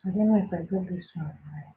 I don't know if I got this one right.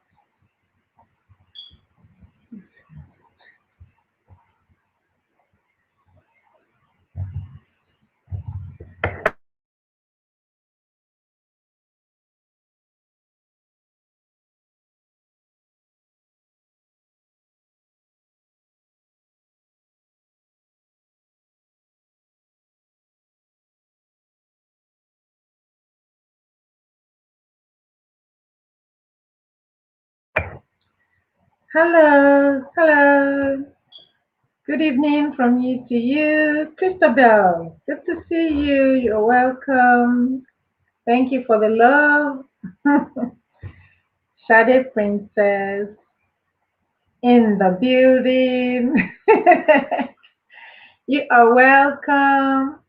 Hello, hello. Good evening from you to you, Christabel. Good to see you. You're welcome. Thank you for the love. Shade Princess in the building. You are welcome.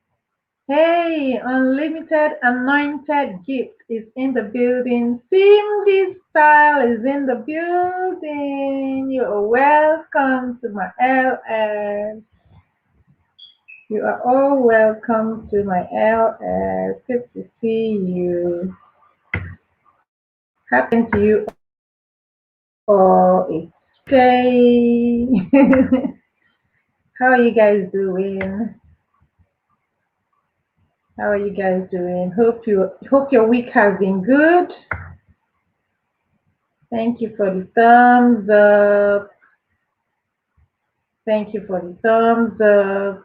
Hey, Unlimited Anointed Gift is in the building. Cindy Style is in the building. You are welcome to my LS. You are all welcome to my LS. Good to see you. Happen to you all. It's okay. How are you guys doing? How are you guys doing? Hope your week has been good. Thank you for the thumbs up. Thank you for the thumbs up.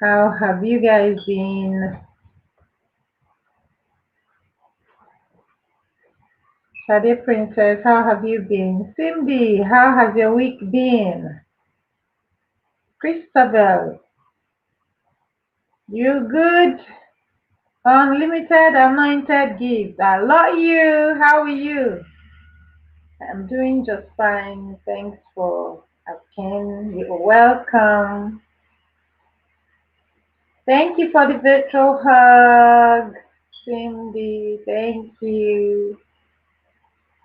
How have you guys been? Shade Princess, how have you been? Cindy, how has your week been? Christabel, you good? Unlimited anointed gifts. I love you. How are you? I'm doing just fine. Thanks for asking. You're welcome. Thank you for the virtual hug. Cindy, thank you.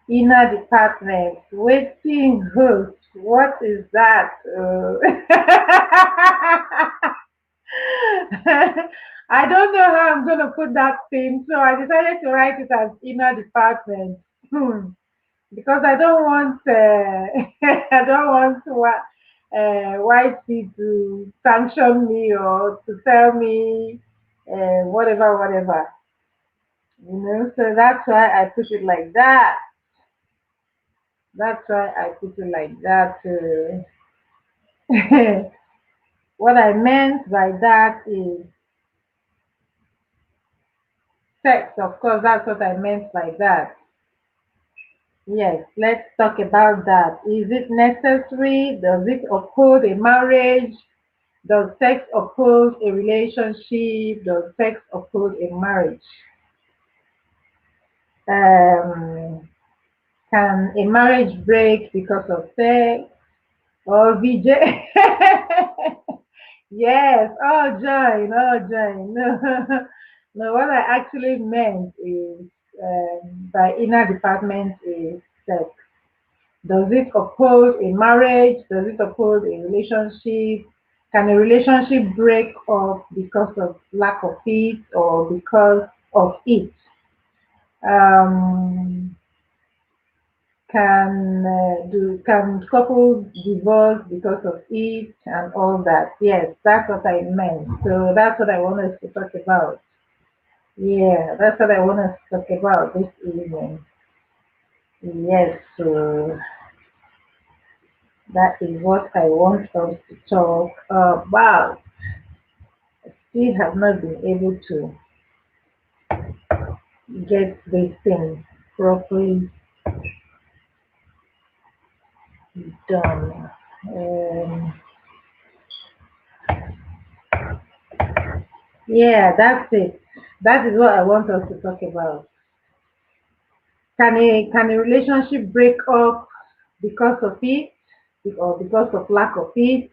Inner department. Waiting host. What is that? I don't know how I'm going to put that thing, so I decided to write it as inner department. Because I don't want I don't want YT to sanction me or to tell me whatever. So that's why I put it like that. That's why I put it like that. What I meant by that is sex. Of course, that's what I meant by that. Yes, let's talk about that. Is it necessary? Does it uphold a marriage? Does sex uphold a relationship? Does sex uphold a marriage? Um, can a marriage break because of sex or VJ? Yes, all join. No, no, what I actually meant is by inner department is sex. Does it uphold a marriage? Does it uphold a relationship? Can a relationship break up because of lack of it or because of it? Um, can couples divorce because of it and all that? Yes, that's what I meant. So that's what I want us to talk about. Yeah, that's what I want us to talk about this evening. Yes, so that is what I want us to talk about. We have not been able to get this thing properly done. Yeah, that's it. That is what I want us to talk about. Can a relationship break up because of it, or because of lack of it,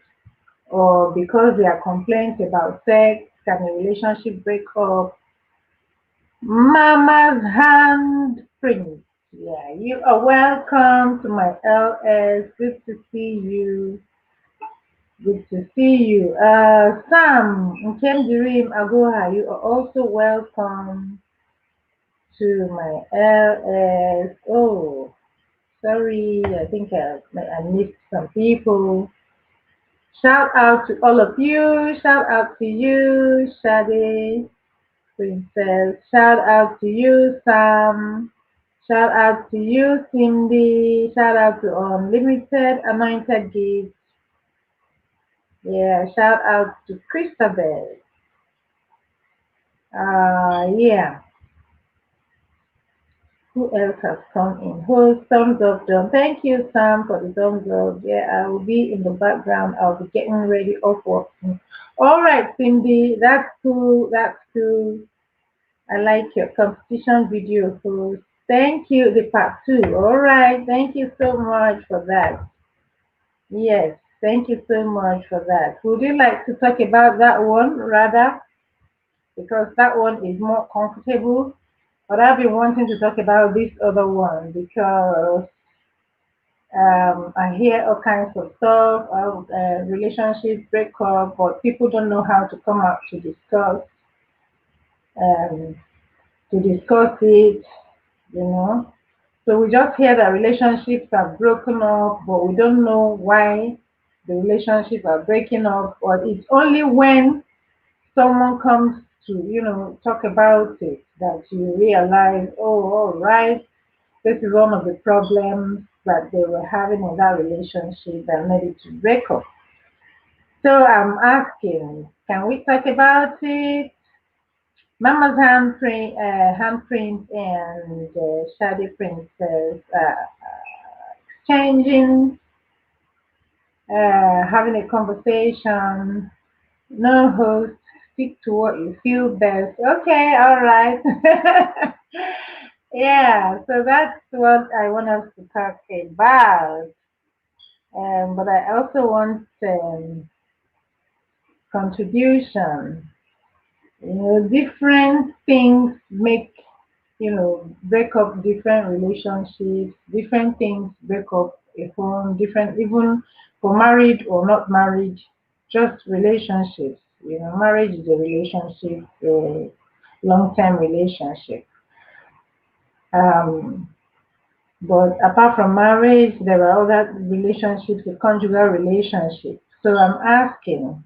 or because there are complaints about sex? Can a relationship break up? Mama's handprint. Yeah, you are welcome to my LS. Good to see you. Good to see you. Sam, Nkemdirim Agoha, you are also welcome. to my LS. Oh, sorry, I think I missed some people. Shout out to all of you. Shout out to you, Shade Princess. Shout out to you, Sam. Shout out to you, Cindy. Shout out to Unlimited Anointed Gifts. Yeah, shout out to Christabel. Yeah. Who else has come in? Who's thumbs up, John? Thank you, Sam, for the thumbs up. Yeah, I will be in the background. I'll be getting ready off work. All right, Cindy, that's cool. That's cool. I like your competition video host. Thank you, the part two. All right, thank you so much for that. Yes, thank you so much for that. Would you like to talk about that one rather? Because that one is more comfortable. But I've been wanting to talk about this other one because I hear all kinds of stuff, relationship breakup, but people don't know how to come out um, to discuss it, you know. So we just hear that relationships are broken up, but we don't know why the relationships are breaking up. Or it's only when someone comes to, talk about it that you realize, oh, all right, this is one of the problems that they were having in that relationship that made it to break up. So I'm asking, can we talk about it? Mama's handprint and Shady Princess exchanging, having a conversation. No host, stick to what you feel best. Okay, all right. Yeah, so that's what I want us to talk about. But I also want contribution. Different things make, break up different relationships, different things break up a home, different, even for married or not married, just relationships. Marriage is a relationship, a long-term relationship. Um, but apart from marriage, there are other relationships, the conjugal relationship. So I'm asking,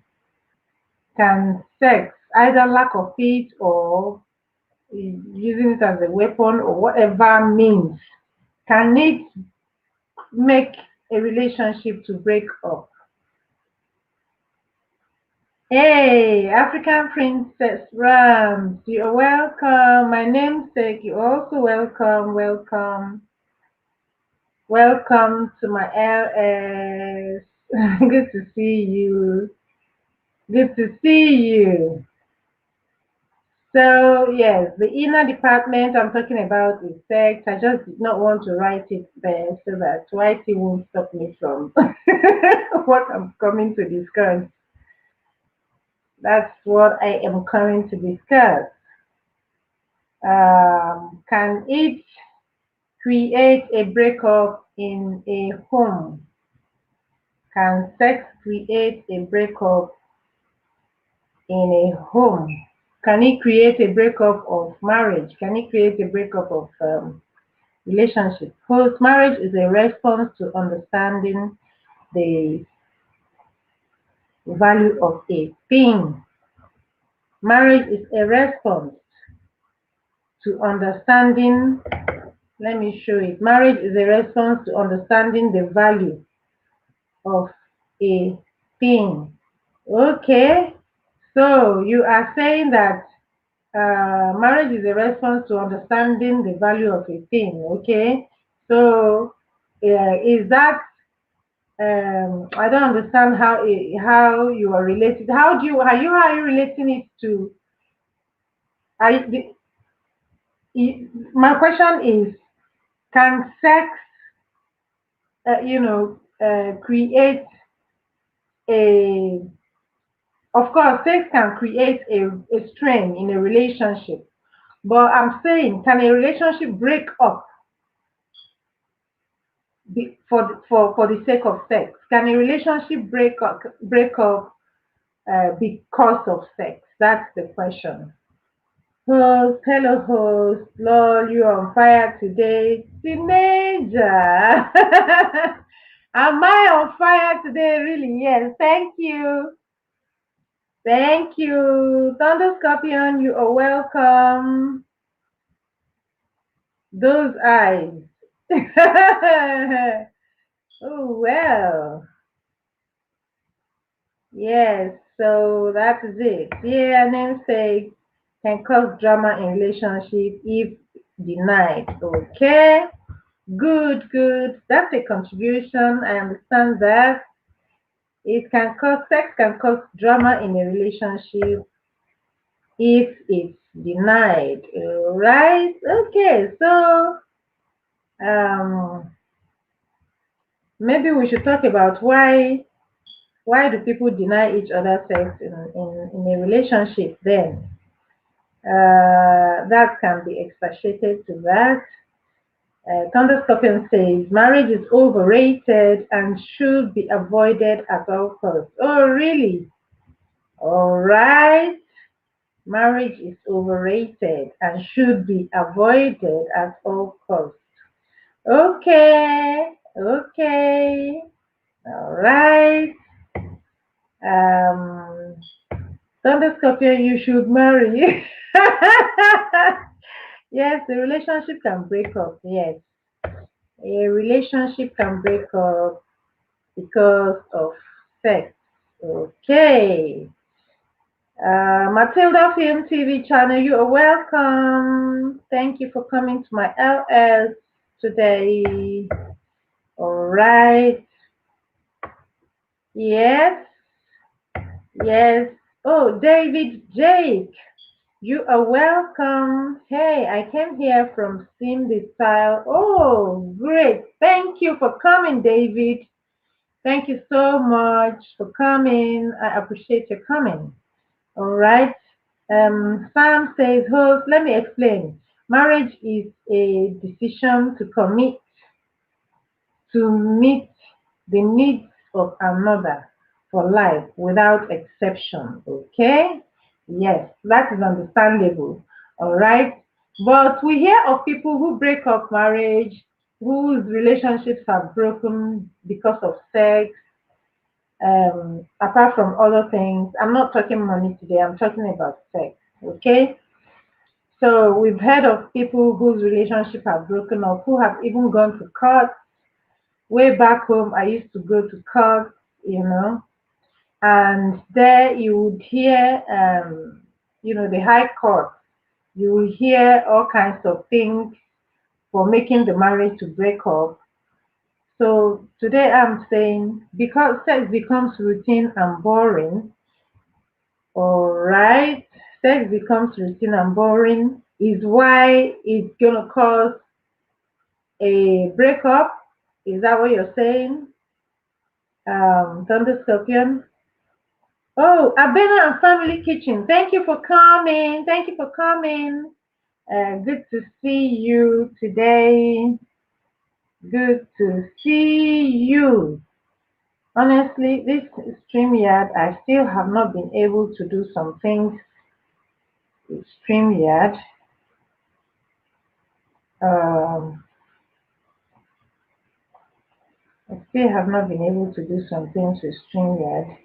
can sex, either lack of it or using it as a weapon or whatever means, can it make a relationship to break up? Hey, African Princess Rams, you're welcome. My namesake, you're also welcome. Welcome. Welcome to my LS. Good to see you. Good to see you. So yes, the inner department I'm talking about is sex. I just did not want to write it there so that YT won't stop me from what I'm coming to discuss. That's what I am coming to discuss. Can it create a breakup in a home? Can sex create a breakup in a home? Can it create a breakup of marriage? Can it create a breakup of relationship? Because marriage is a response to understanding the value of a thing. Marriage is a response to understanding. Let me show it. Marriage is a response to understanding the value of a thing. Okay. So you are saying that marriage is a response to understanding the value of a thing. Okay. So is that I don't understand how you are related. How are you relating it to? My question is, can sex, create a? Of course, sex can create a strain in a relationship. But I'm saying, can a relationship break up for the sake of sex? Can a relationship break up because of sex? That's the question. Host, hello host. Lord, you are on fire today. Teenager. Am I on fire today? Really? Yes. Thank you. Thank you. Thunder Scorpion, you are welcome. Those eyes. Oh, well. Yes. So that is it. Yeah, namesake can cause drama in relationship if denied. Okay. Good, good. That's a contribution. I understand that. Sex can cause drama in a relationship if it's denied. Right? Okay, so um, maybe we should talk about why do people deny each other sex in a relationship then? That can be expatiated to that. Thunder Scorpion says marriage is overrated and should be avoided at all costs. Oh, really? All right. Marriage is overrated and should be avoided at all costs. Okay. Okay. All right. Um, Thunder Scorpion, you should marry. Yes, the relationship can break up. Yes, a relationship can break up because of sex. Okay. Matilda Film TV channel, you are welcome. Thank you for coming to my LS today. All right. Yes, yes. Oh, David Jake, you are welcome. Hey, I came here from Sim the Style. Oh, great. Thank you for coming, David. Thank you so much for coming. I appreciate your coming. All right. Sam says, host, let me explain. Marriage is a decision to commit to meet the needs of another for life without exception. Okay? Yes, that is understandable. All right. But we hear of people who break up marriage, whose relationships have broken because of sex, apart from other things. I'm not talking money today, I'm talking about sex. Okay? So we've heard of people whose relationship have broken up, who have even gone to court. Way back home, I used to go to court, and there you would hear, the high court. You will hear all kinds of things for making the marriage to break up. So today I'm saying because sex becomes routine and boring, all right, sex becomes routine and boring is why it's gonna cause a breakup. Is that what you're saying? Thunder Scorpion. Oh, Abena and Family Kitchen. Thank you for coming. Thank you for coming. Good to see you today. Good to see you. Honestly, this StreamYard, I still have not been able to do some things with StreamYard. Um, I still have not been able to do some things with StreamYard.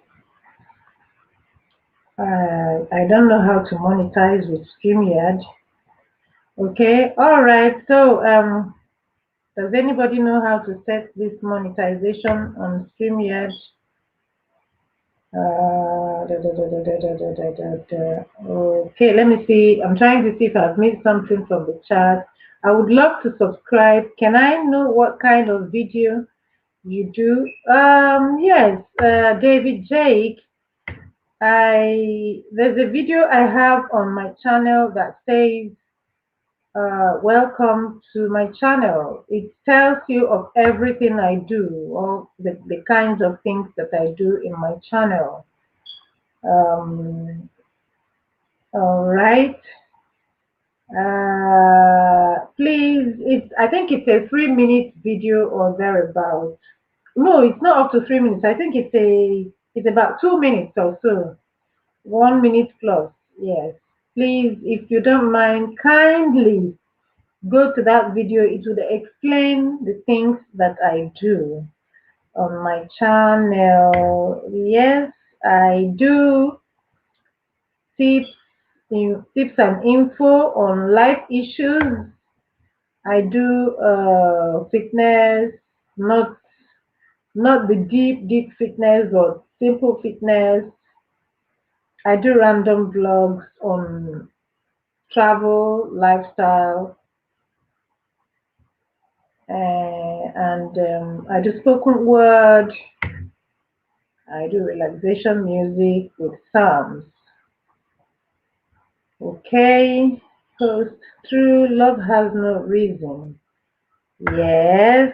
I don't know how to monetize with StreamYard. Okay, all right. So, does anybody know how to set this monetization on StreamYard? Okay, let me see. I'm trying to see if I've missed something from the chat. I would love to subscribe. Can I know what kind of video you do? Yes, David Jake. There's a video I have on my channel that says welcome to my channel. It tells you of everything I do, all the kinds of things that I do in my channel. All right. Please, I think it's a 3 minute video or thereabout. No, it's not up to 3 minutes. I think it's about 2 minutes or so. 1 minute plus, yes. Please, if you don't mind, kindly go to that video. It would explain the things that I do on my channel. Yes, I do tips, tips and info on life issues. I do fitness, not not the deep fitness, but simple fitness. I do random vlogs on travel, lifestyle, and I do spoken word. I do relaxation music with psalms. Okay, post true love has no reason. Yes.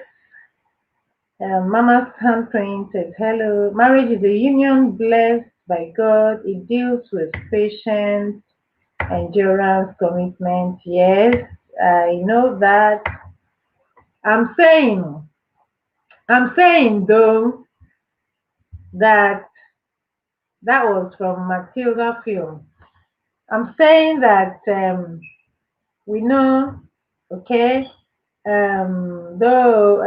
Mama's handprint says, hello. Marriage is a union blessed by God. It deals with patience, endurance, commitment. Yes, I know that. I'm saying, I'm saying though that that was from Matilda film. I'm saying that we know, okay, though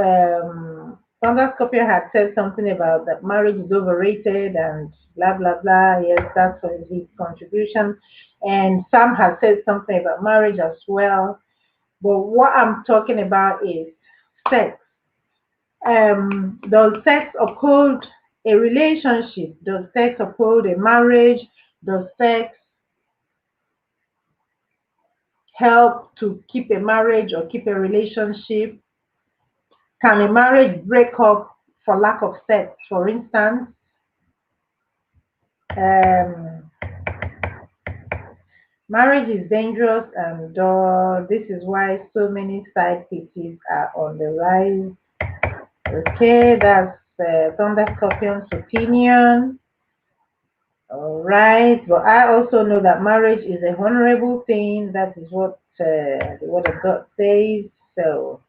Sandra Scorpio had said something about that marriage is overrated and blah blah blah. Yes, that's for his contribution. And Sam has said something about marriage as well. But what I'm talking about is sex. Does sex uphold a relationship? Does sex uphold a marriage? Does sex help to keep a marriage or keep a relationship? Can a marriage break up for lack of sex, for instance? Um, Marriage is dangerous, and this is why so many side pieces are on the rise. Okay, that's Thunder Scorpion's opinion. All right, but I also know that marriage is a honorable thing. That is what the Word of God says. So,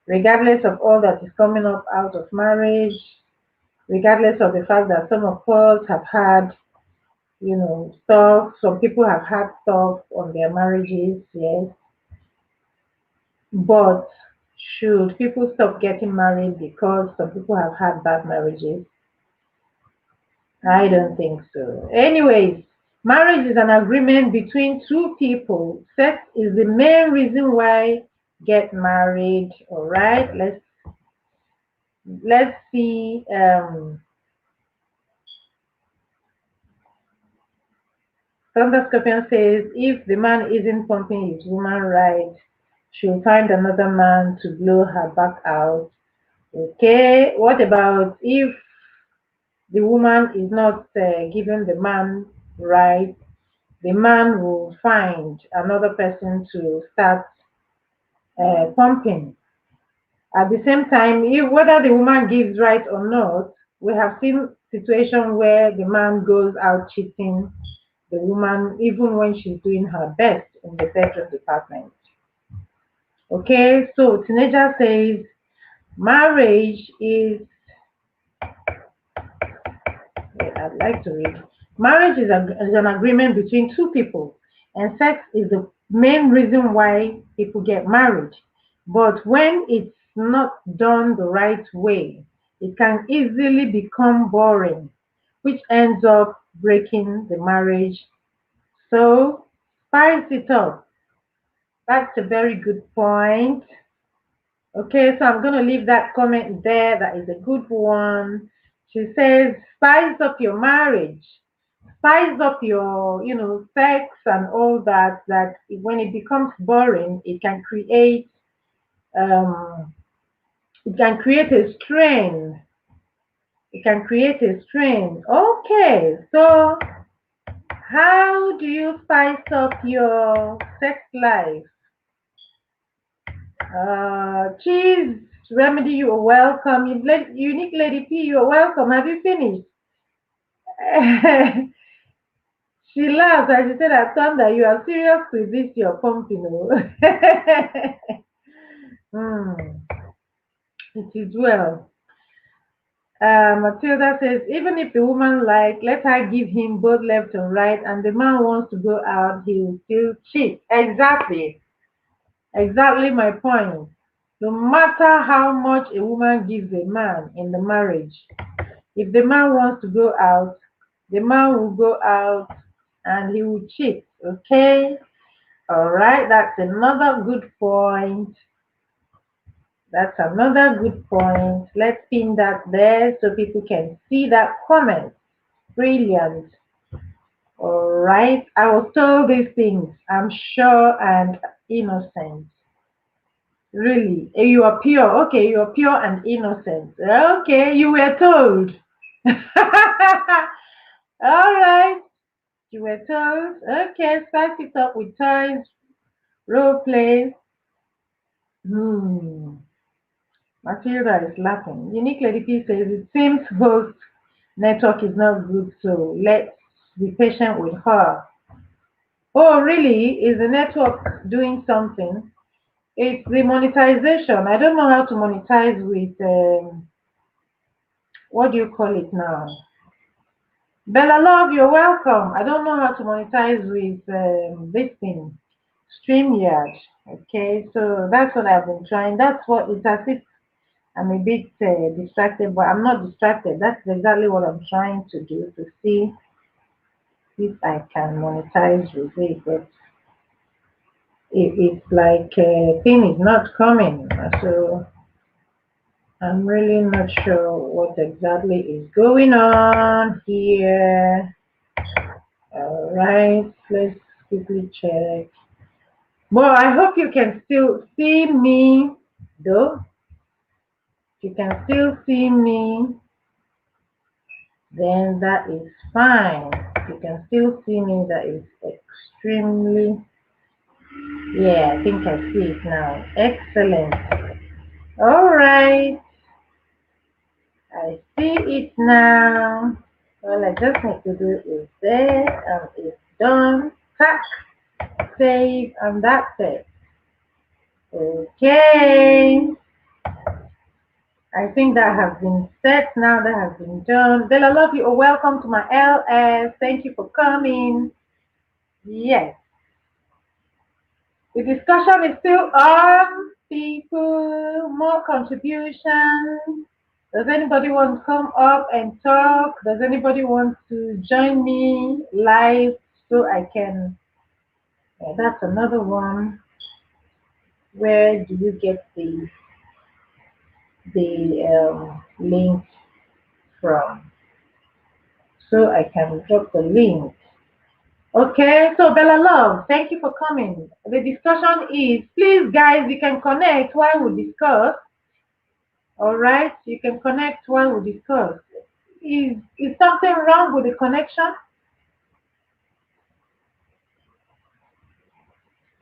regardless of all that is coming up out of marriage, regardless of the fact that some of us have had, stuff, some people have had stuff on their marriages, yes, but should people stop getting married because some people have had bad marriages? I don't think so. Anyways, marriage is an agreement between two people. Sex is the main reason why get married. All right, let's see. Thunder Scorpion says if the man isn't pumping his woman right, she'll find another man to blow her back out. Okay, what about if the woman is not giving the man right? The man will find another person to start pumping. At the same time, if whether the woman gives right or not, we have seen situations where the man goes out cheating the woman even when she's doing her best in the bedroom department. Okay, so teenager says marriage is, I'd like to read. Marriage is an agreement between two people, and sex is the main reason why people get married. But when it's not done the right way, it can easily become boring, which ends up breaking the marriage. So, spice it up. That's a very good point. Okay, so I'm going to leave that comment there. That is a good one. She says, spice up your marriage, spice up your, sex and all that. That when it becomes boring, um, it can create a strain. It can create a strain. Okay, so how do you spice up your sex life? Cheese Remedy, you are welcome. Unique Lady P, you are welcome. Have you finished? She laughed and she said, "I Thunder, you are serious with this, your pumping." Hmm, it is well. Matilda says, even if the woman like, let her give him both left and right, and the man wants to go out, he will still cheat. Exactly. Exactly my point. No matter how much a woman gives a man in the marriage, if the man wants to go out, the man will go out and he will cheat. Okay? All right. That's another good point. That's another good point. Let's pin that there so people can see that comment. Brilliant. All right. I was told these things. I'm sure and innocent. Really. You are pure. Okay. You are pure and innocent. Okay. You were told. All right. You were told. Okay. Spice it up with toys, role play. Hmm. Matilda is laughing. Unique Lady P says it seems host network is not good, so let's be patient with her. Oh, really? Is the network doing something? It's the monetization. I don't know how to monetize with what do you call it now? Bella Love, you're welcome. I don't know how to monetize with this thing, StreamYard. Okay, so that's what I've been trying. That's what it's as if I'm a bit distracted, but I'm not distracted. That's exactly what I'm trying to do to see if I can monetize with it. But it's like thing is not coming. So I'm really not sure what exactly is going on here. All right, let's quickly check. Well, I hope you can still see me, though. If you can still see me, then that is fine. If you can still see me, that is extremely, yeah, I think I see it now. Excellent. All right, I see it now. All I just need to do is there, and it's done. Tack, save, and that's it. Okay. I think that has been set now. That has been done. Bella, love you. Oh, welcome to my LS. Thank you for coming. Yes. The discussion is still on. People, more contributions. Does anybody want to come up and talk? Does anybody want to join me live so I can? Yeah, that's another one. Where do you get the link from? So I can drop the link. Okay, so Bella Love, thank you for coming. The discussion is, please guys, you can connect while we discuss. All right, you can connect while we discuss. Is something wrong with the connection?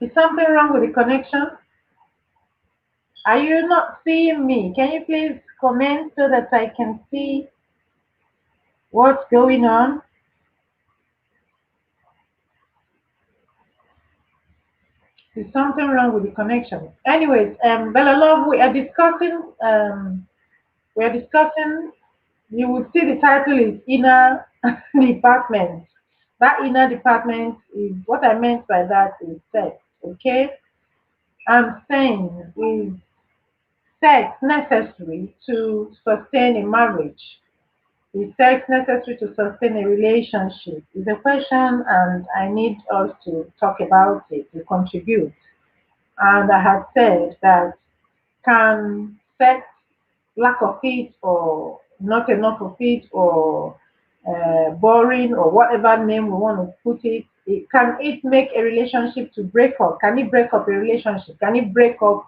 Is something wrong with the connection? Are you not seeing me? Can you please comment so that I can see what's going on? Is something wrong with the connection? Anyways, Bella Love, we are discussing. You would see the title is inner department. That inner department is what I meant by that is sex. Okay, I'm saying is sex necessary to sustain a marriage? Is sex necessary to sustain a relationship? Is a question, and I need us to talk about it, to contribute. And I have said that can sex, lack of it, or not enough of it, or boring, or whatever name we want to put can it make a relationship to break up? Can it break up a relationship? Can it break up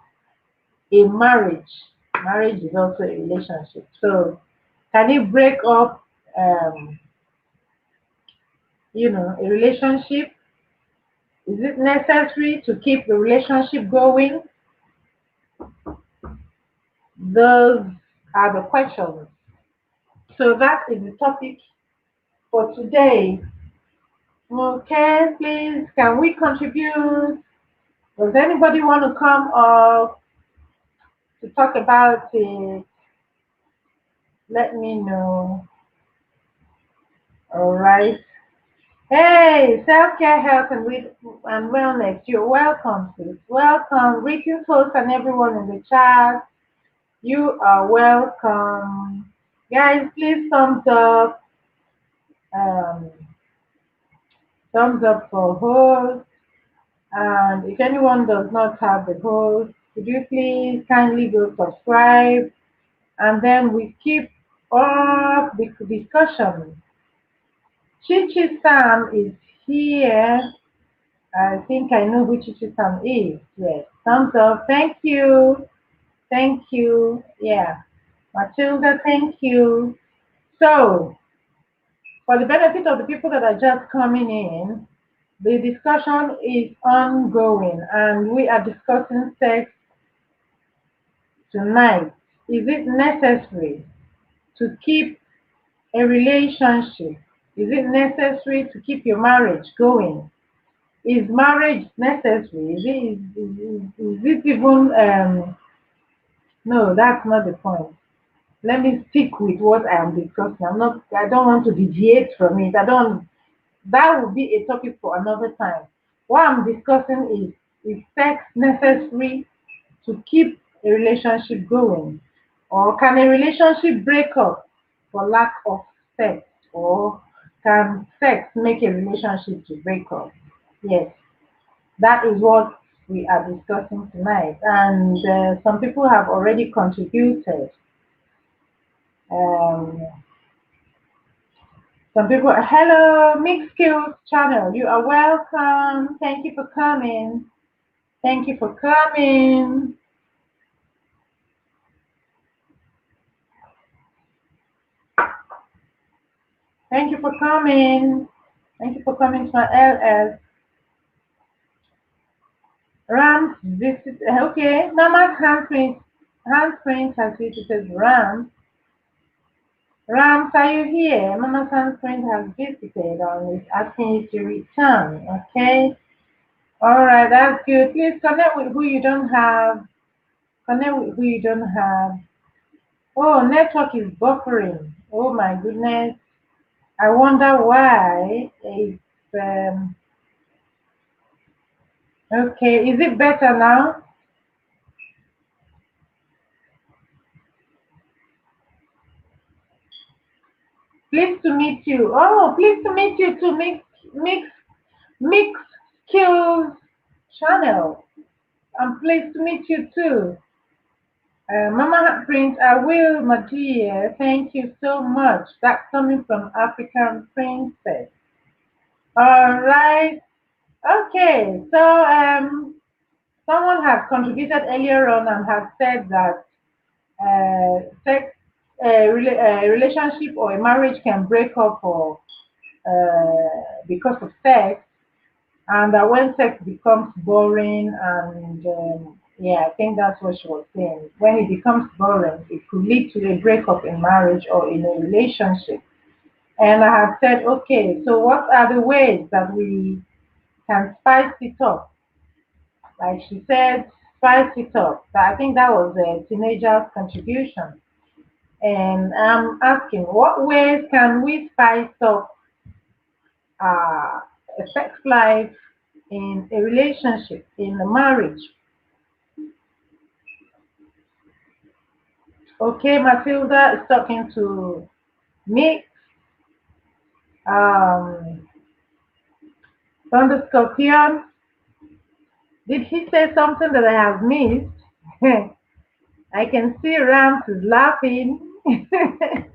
a marriage? Marriage is also a relationship. So can it break up a relationship? Is it necessary to keep the relationship going? Those are the questions. So that is the topic for today. Okay, please, can we contribute? Does anybody want to come up to talk about it? Let me know. All right. Hey, self-care, health, and wellness. You're welcome, please. Welcome. Greetings, host, and everyone in the chat. You are welcome. Guys, please um, thumbs up for host. And if anyone does not have the host, could you please kindly go subscribe? And then we keep up the discussion. Chichi Sam is here. I think I know who Chichi Sam is. Yes. Thumbs up. Thank you. Thank you. Yeah. Matilda, thank you. So, for the benefit of the people that are just coming in, the discussion is ongoing and we are discussing sex tonight. Is it necessary to keep a relationship? Is it necessary to keep your marriage going? Is marriage necessary? Is it even, no, that's not the point. Let me stick with what I am discussing. I don't want to deviate from it. That would be a topic for another time. What I'm discussing is sex necessary to keep a relationship going? Or can a relationship break up for lack of sex? Or can sex make a relationship to break up? Yes, that is what we are discussing tonight. And some people have already contributed. Um, some people, hello, Mixed Skills channel, you are welcome. Thank you for coming. Thank you for coming. Thank you for coming. Thank you for coming to my LS. Rams visit. Okay, Mama's handprint has visited Rams. Rams, are you here? Mama's handprint has visited and is asking you to return. Okay. All right, that's good. Please connect with who you don't have. Connect with who you don't have. Oh, network is buffering. Oh my goodness. I wonder why. It's okay. Is it better now? Pleased to meet you. Oh, pleased to meet you to Mix Skills channel. I'm pleased to meet you too. Mama Prince, I will, my dear. Thank you so much. That's coming from African Princess. All right. Okay. So someone has contributed earlier on and has said that sex, a relationship or a marriage can break up or because of sex, and that when sex becomes boring and yeah, I think that's what she was saying. When it becomes boring, it could lead to a breakup in marriage or in a relationship. And I have said, okay, so what are the ways that we can spice it up? Like she said, spice it up. I think that was a teenager's contribution. And I'm asking, what ways can we spice up uh, a sex life in a relationship, in a marriage? Okay, Matilda is talking to me. Um, Thunder Scorpion, did he say something that I have missed? I can see Rams is laughing. I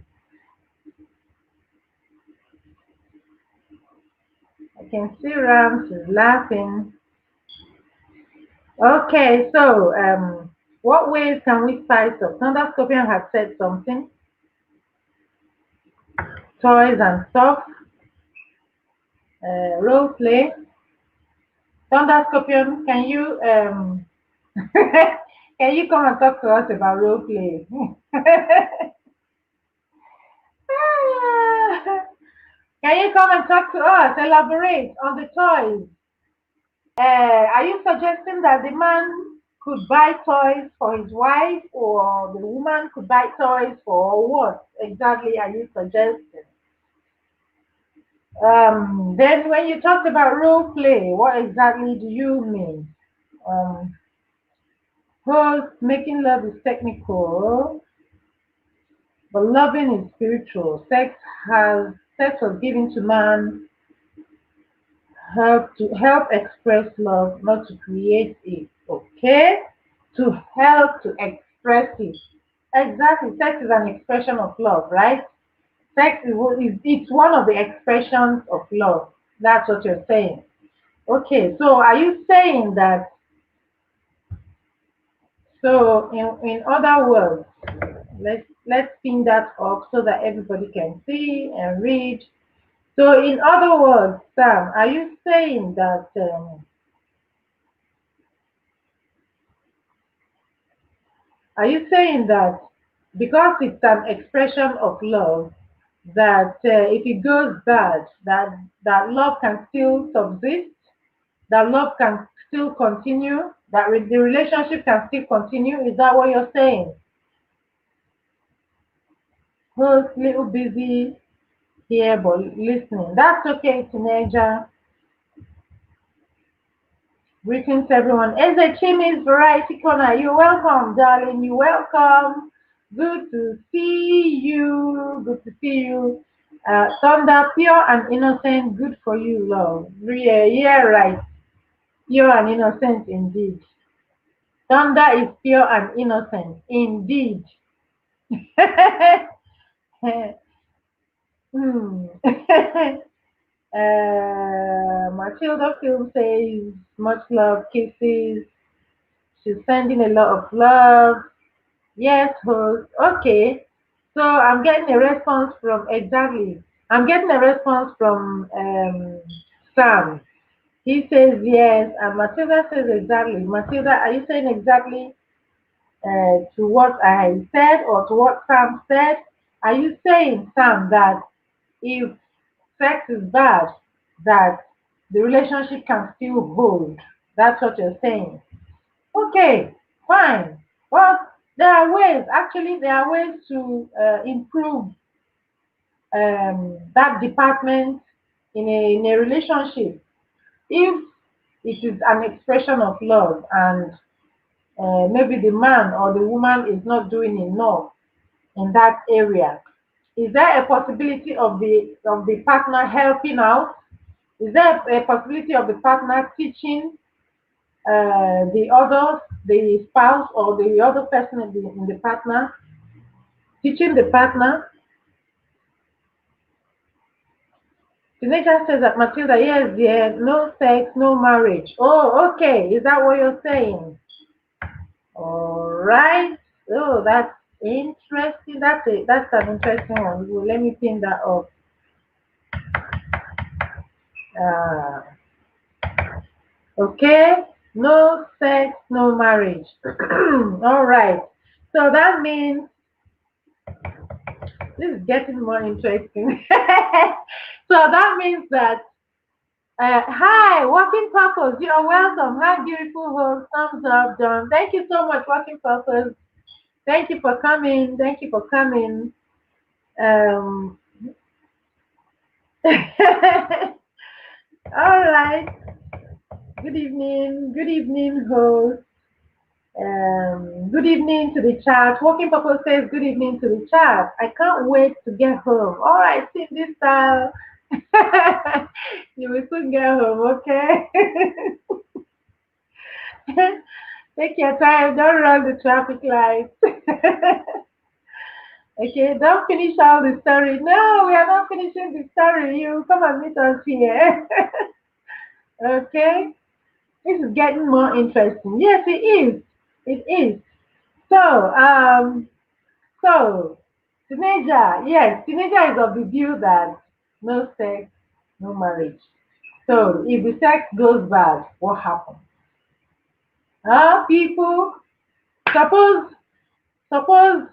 can see Rams is laughing. Okay, so what ways can we spice up? Thunder Scorpion has said something. Toys and stuff, role play. Thunder Scorpion, can you come and talk to us about role play? Can you come and talk to us? Elaborate on the toys. Are you suggesting that the man could buy toys for his wife, or the woman could buy toys for what exactly are you suggesting? Then when you talked about role play, what exactly do you mean? Um, First, making love is technical, but loving is spiritual. Sex was given to man help express love, not to create it. Okay, to help to express it. Exactly, sex is an expression of love, right? Sex is it's one of the expressions of love. That's what you're saying. Okay, so are you saying that? So in other words, let's pin that up so that everybody can see and read. So in other words, Sam, are you saying that because it's an expression of love, that if it goes bad, that love can still subsist, that love can still continue, that the relationship can still continue? Is that what you're saying? Who's little busy here but listening? That's okay, teenager. Greetings, everyone. Eze Chimi's Variety Corner. You're welcome, darling. You're welcome. Good to see you. Good to see you. Thunder, pure and innocent. Good for you, love. Yeah, yeah, right. Pure and innocent indeed. Thunder is pure and innocent indeed. Hmm. Matilda Film says much love, kisses. She's sending a lot of love. Yes, host. Okay. So I'm getting a response from exactly. I'm getting a response from Sam. He says yes, and Matilda says exactly. Matilda, are you saying exactly to what I said or to what Sam said? Are you saying, Sam, that if sex is bad, that the relationship can still hold? That's what you're saying. Okay, fine. Well, there are ways to improve that department in a relationship. If it is an expression of love and maybe the man or the woman is not doing enough in that area, is there a possibility of the partner helping out? Is there a possibility of the partner teaching the spouse or the other person in the partner, teaching the partner? The nature says that Matilda, yes, dear, no sex, no marriage. Oh, okay. Is that what you're saying? All right. Oh, that's interesting. That's an interesting one. Well, let me pin that up. Uh, okay. No sex, no marriage. All right. So that means this is getting more interesting. So that means that hi, Working Purpose. You are welcome. Hi, beautiful host. Thumbs up, John. Thank you so much, Working Purpose. Thank you for coming. Thank you for coming. Um, all right. Good evening. Good evening, host. Good evening to the chat. Working Purpose says good evening to the chat. I can't wait to get home. All right, see this style. You will soon get home, okay? Take your time. Don't run the traffic lights. Okay, don't finish all the story. No, we are not finishing the story. You come and meet us here. Okay, this is getting more interesting. Yes, it is. It is. So, so teenager, yes, teenager is of the view that no sex, no marriage. So, if the sex goes bad, what happens? People, suppose, suppose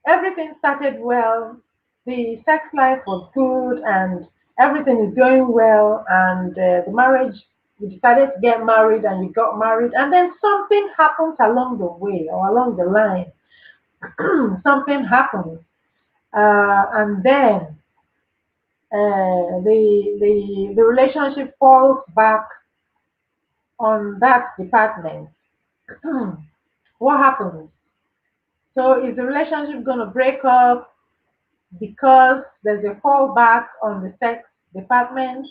everything started well, the sex life was good, and everything is going well, and the marriage You decided to get married and you got married, and then something happens along the way or along the line. Something happens, and then the relationship falls back on that department. What happens? So is the relationship going to break up because there's a fallback on the sex department?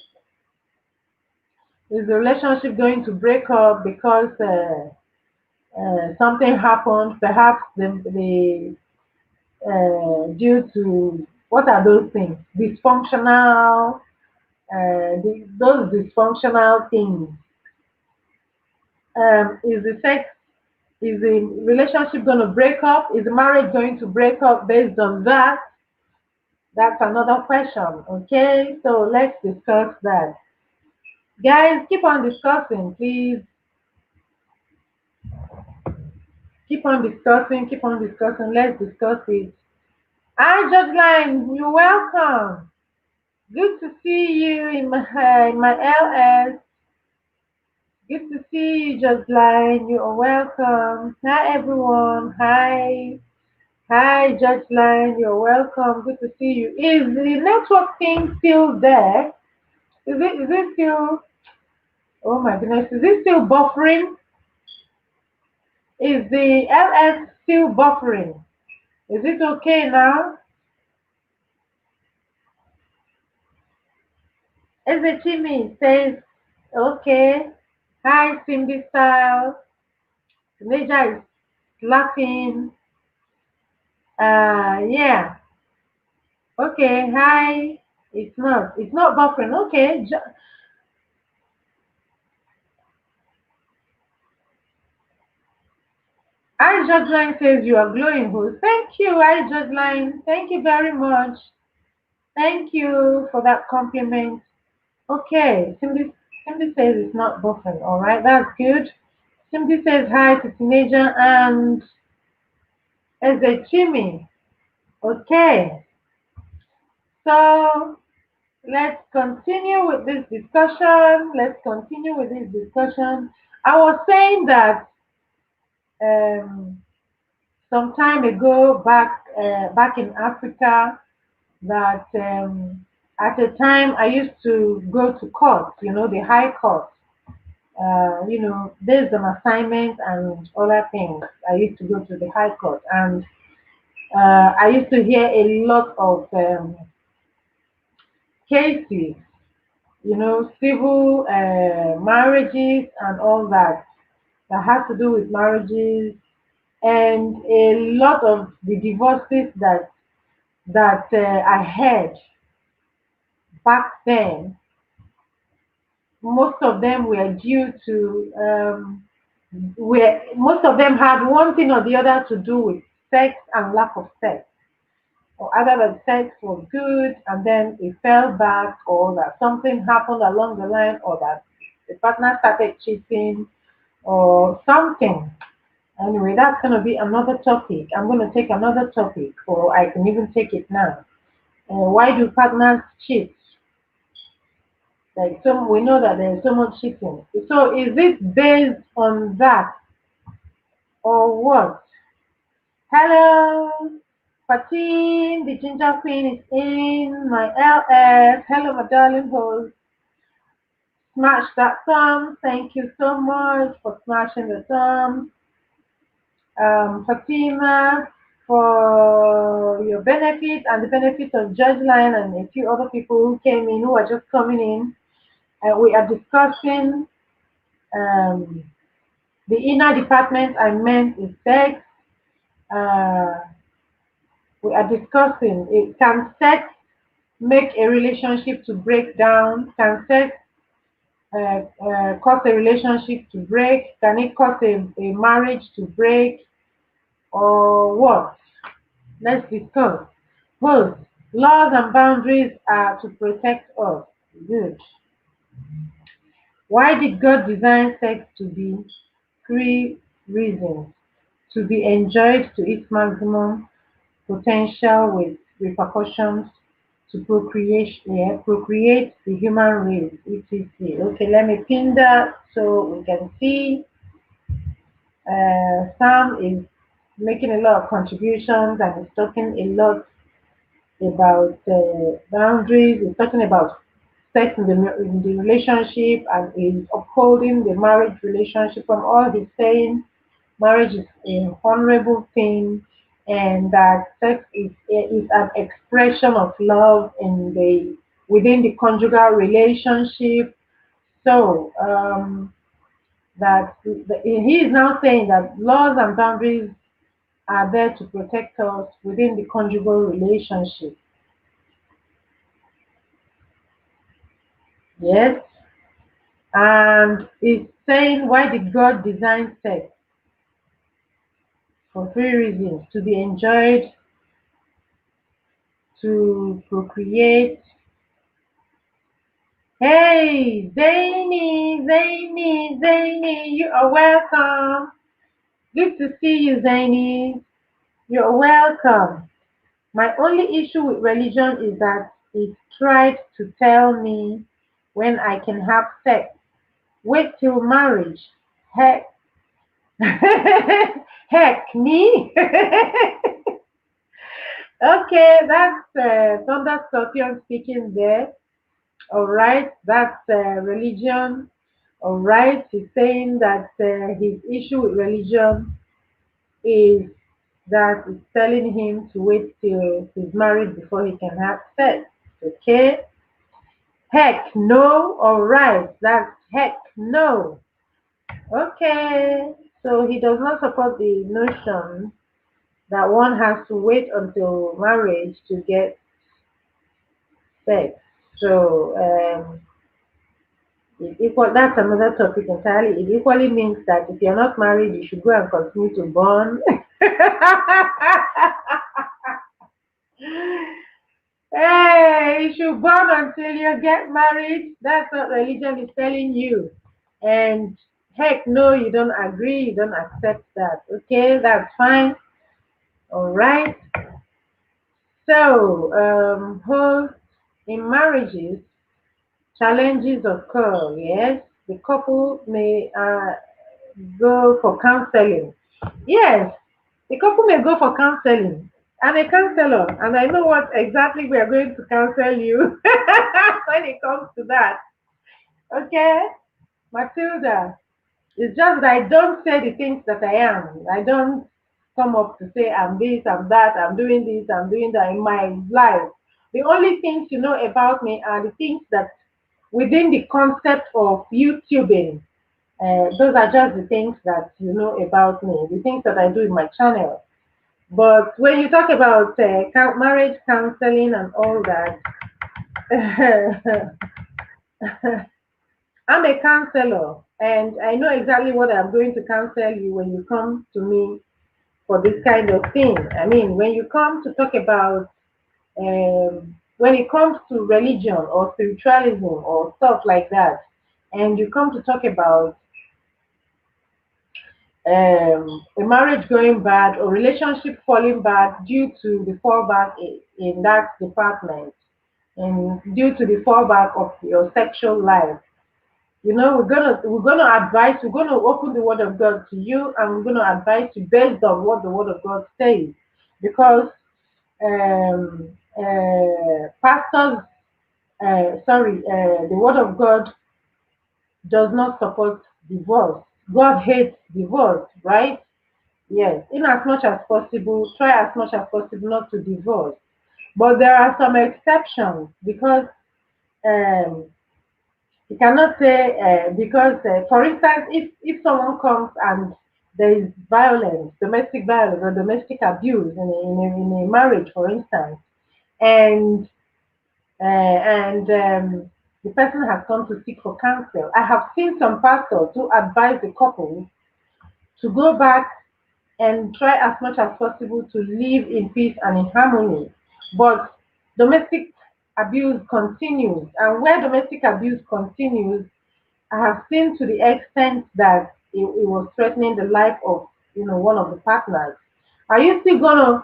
Is the relationship going to break up because something happened, perhaps due to what are those things? Dysfunctional, those dysfunctional things. Is the sex, is the relationship going to break up? Is the marriage going to break up based on that? That's another question. Okay, so let's discuss that. Guys, keep on discussing, please. Keep on discussing. Let's discuss it. Hi, Judge Line, you're welcome. Good to see you in my LS. Good to see you, Judge Line. You are welcome. Hi, everyone. Hi. Hi, Judge Line. You're welcome. Good to see you. Is the network thing still there? Is it still, oh my goodness, is it still buffering? Is the LS still buffering? Is it okay now? Ezechimi says, okay. Hi, Cindy Style. Major is laughing. Yeah. Okay. Hi. It's not buffering. Okay. I Judgeline says you are glowing. Who? Thank you, I Judgeline. Thank you very much. Thank you for that compliment. Okay. Cindy says it's not buffering. All right. That's good. Cindy says hi to teenager and Ezechimi. Okay. So let's continue with this discussion. Let's continue with this discussion. I was saying that um, some time ago, back in Africa, that at a time I used to go to court. The High Court. There's an assignment and other things. I used to go to the High Court, and I used to hear a lot of cases, civil marriages and all that has to do with marriages, and a lot of the divorces that I heard back then, most of them were due to where most of them had one thing or the other to do with sex and lack of sex, or either the sex was good and then it fell back, or that something happened along the line, or that the partner started cheating or something. Anyway, that's going to be another topic. I'm going to take another topic, or I can even take it now. Why do partners cheat? Like, we know that there's so much cheating. So is it based on that or what? Hello, Fatin, the ginger queen is in my LS. Hello, my darling host. Smash that thumb. Thank you so much for smashing the thumb. Fatima, for your benefit and the benefit of Judge Line and a few other people who came in, who are just coming in. We are discussing um, the inner department I meant is sex. Uh, we are discussing it. Can sex make a relationship to break down? Can sex cause a relationship to break? Can it cause a marriage to break? Or what? Let's discuss. Both laws and boundaries are to protect us. Good. Why did God design sex to be? Three reasons. To be enjoyed to its maximum potential with repercussions. to procreate, yeah, procreate the human race, etc. Okay, let me pin that so we can see. Sam is making a lot of contributions and is talking a lot about boundaries. He's talking about sex in the relationship and is upholding the marriage relationship. From all he's saying, marriage is a honorable thing, and that sex is an expression of love in the within the conjugal relationship. So he is now saying that laws and boundaries are there to protect us within the conjugal relationship. Yes, and it's saying why did God design sex for three reasons: to be enjoyed, to procreate. Hey, Zany, you are welcome. Good to see you, Zany. You're welcome. My only issue with religion is that it tried to tell me when I can have sex. Wait till marriage. Heck, heck me. Okay, that's Thunder Scorpion speaking there. All right, that's religion. All right, he's saying that his issue with religion is that it's telling him to wait till he's married before he can have sex. Okay, heck no. All right, that's heck no. Okay, so he does not support the notion that one has to wait until marriage to get sex. So that's another topic entirely. It equally means that if you're not married, you should go and continue to burn. Hey, you should burn until you get married. That's what religion is telling you. And heck no, you don't agree, you don't accept that. Okay, that's fine. All right. So, host in marriages, challenges occur. Yes, the couple may go for counseling. Yes, the couple may go for counseling. I'm a counselor, and I know what exactly we are going to counsel you when it comes to that. Okay, Matilda. It's just that I don't say the things that I am. I don't come up to say I'm this, I'm that, I'm doing this, I'm doing that in my life. The only things you know about me are the things that within the concept of YouTubing. Those are just the things that you know about me, the things that I do in my channel. But when you talk about marriage counseling and all that, I'm a counselor and I know exactly what I'm going to counsel you when you come to me for this kind of thing. I mean, when you come to talk about, when it comes to religion or spiritualism or stuff like that, and you come to talk about a marriage going bad or relationship falling bad due to the fallback in that department and due to the fallback of your sexual life, you know, we're gonna advise, we're gonna open the word of God to you and we're gonna advise you based on what the word of God says, because pastors, the word of God does not support divorce. God hates divorce, right? Yes, in as much as possible, try as much as possible not to divorce. But there are some exceptions because um, you cannot say because, for instance, if someone comes and there is violence, domestic violence or domestic abuse in a marriage, for instance, and the person has come to seek for counsel. I have seen some pastors who advise the couple to go back and try as much as possible to live in peace and in harmony. But domestic abuse continues, and where domestic abuse continues, I have seen to the extent that it was threatening the life of one of the partners. Are you still gonna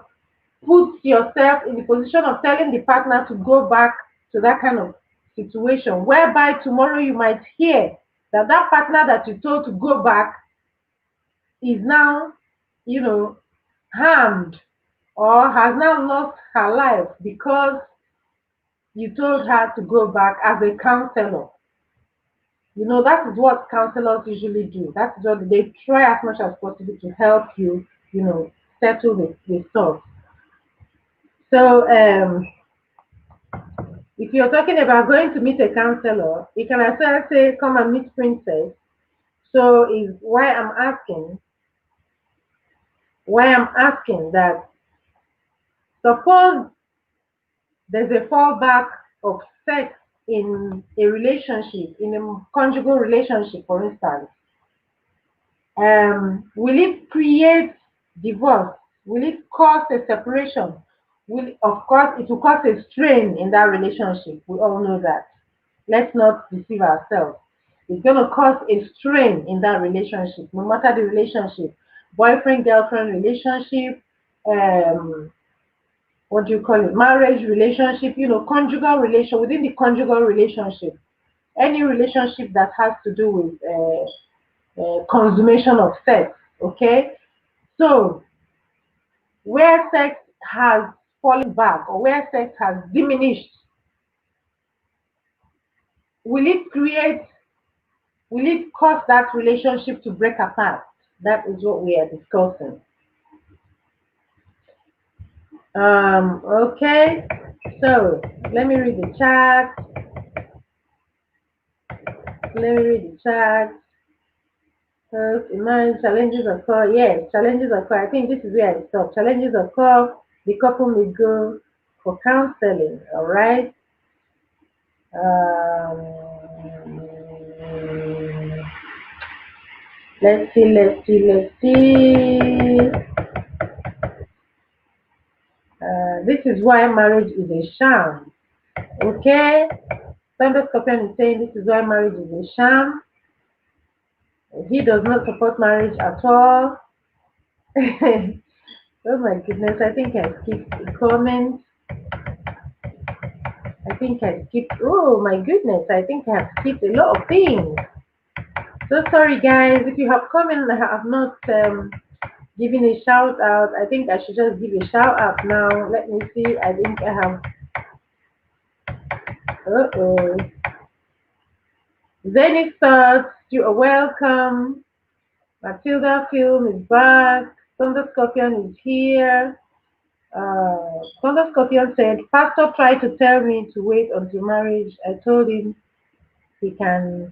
put yourself in the position of telling the partner to go back to that kind of situation, whereby tomorrow you might hear that that partner that you told to go back is now, you know, harmed or has now lost her life because you told her to go back as a counselor. You know, that is what counselors usually do. That's what they try as much as possible to help you, settle the stuff. So, if you're talking about going to meet a counselor, you can as well say, come and meet Princess. So, is why I'm asking that suppose there's a fallback of sex in a relationship, in a conjugal relationship, for instance. Will it create divorce? Will it cause a separation? Of course, it will cause a strain in that relationship. We all know that. Let's not deceive ourselves. It's going to cause a strain in that relationship, no matter the relationship, boyfriend, girlfriend relationship, um, what do you call it, marriage relationship, conjugal relation, within the conjugal relationship, any relationship that has to do with consummation of sex. Okay, so where sex has fallen back or where sex has diminished, will it create, will it cause that relationship to break apart? That is what we are discussing. Okay, so let me read the chat. Let me read the chat. Imagine challenges occur. Yes, challenges occur. I think this is where I stop. Challenges occur. The couple may go for counseling. All right. Let's see. Let's see. Let's see. This is why marriage is a sham. Okay. Thunder Scorpion is saying this is why marriage is a sham. He does not support marriage at all. Oh my goodness, I think I skipped the comments. I think I skipped, oh my goodness, I think I have skipped a lot of things. So sorry guys, if you have commented and I have not given a shout out, I think I should just give a shout out now. Let me see, I think I have, uh-oh. Zenith Thoughts, you are welcome. Matilda Film is back. Thunder Scorpion is here. Thunder Scorpion said, Pastor tried to tell me to wait until marriage. I told him he can.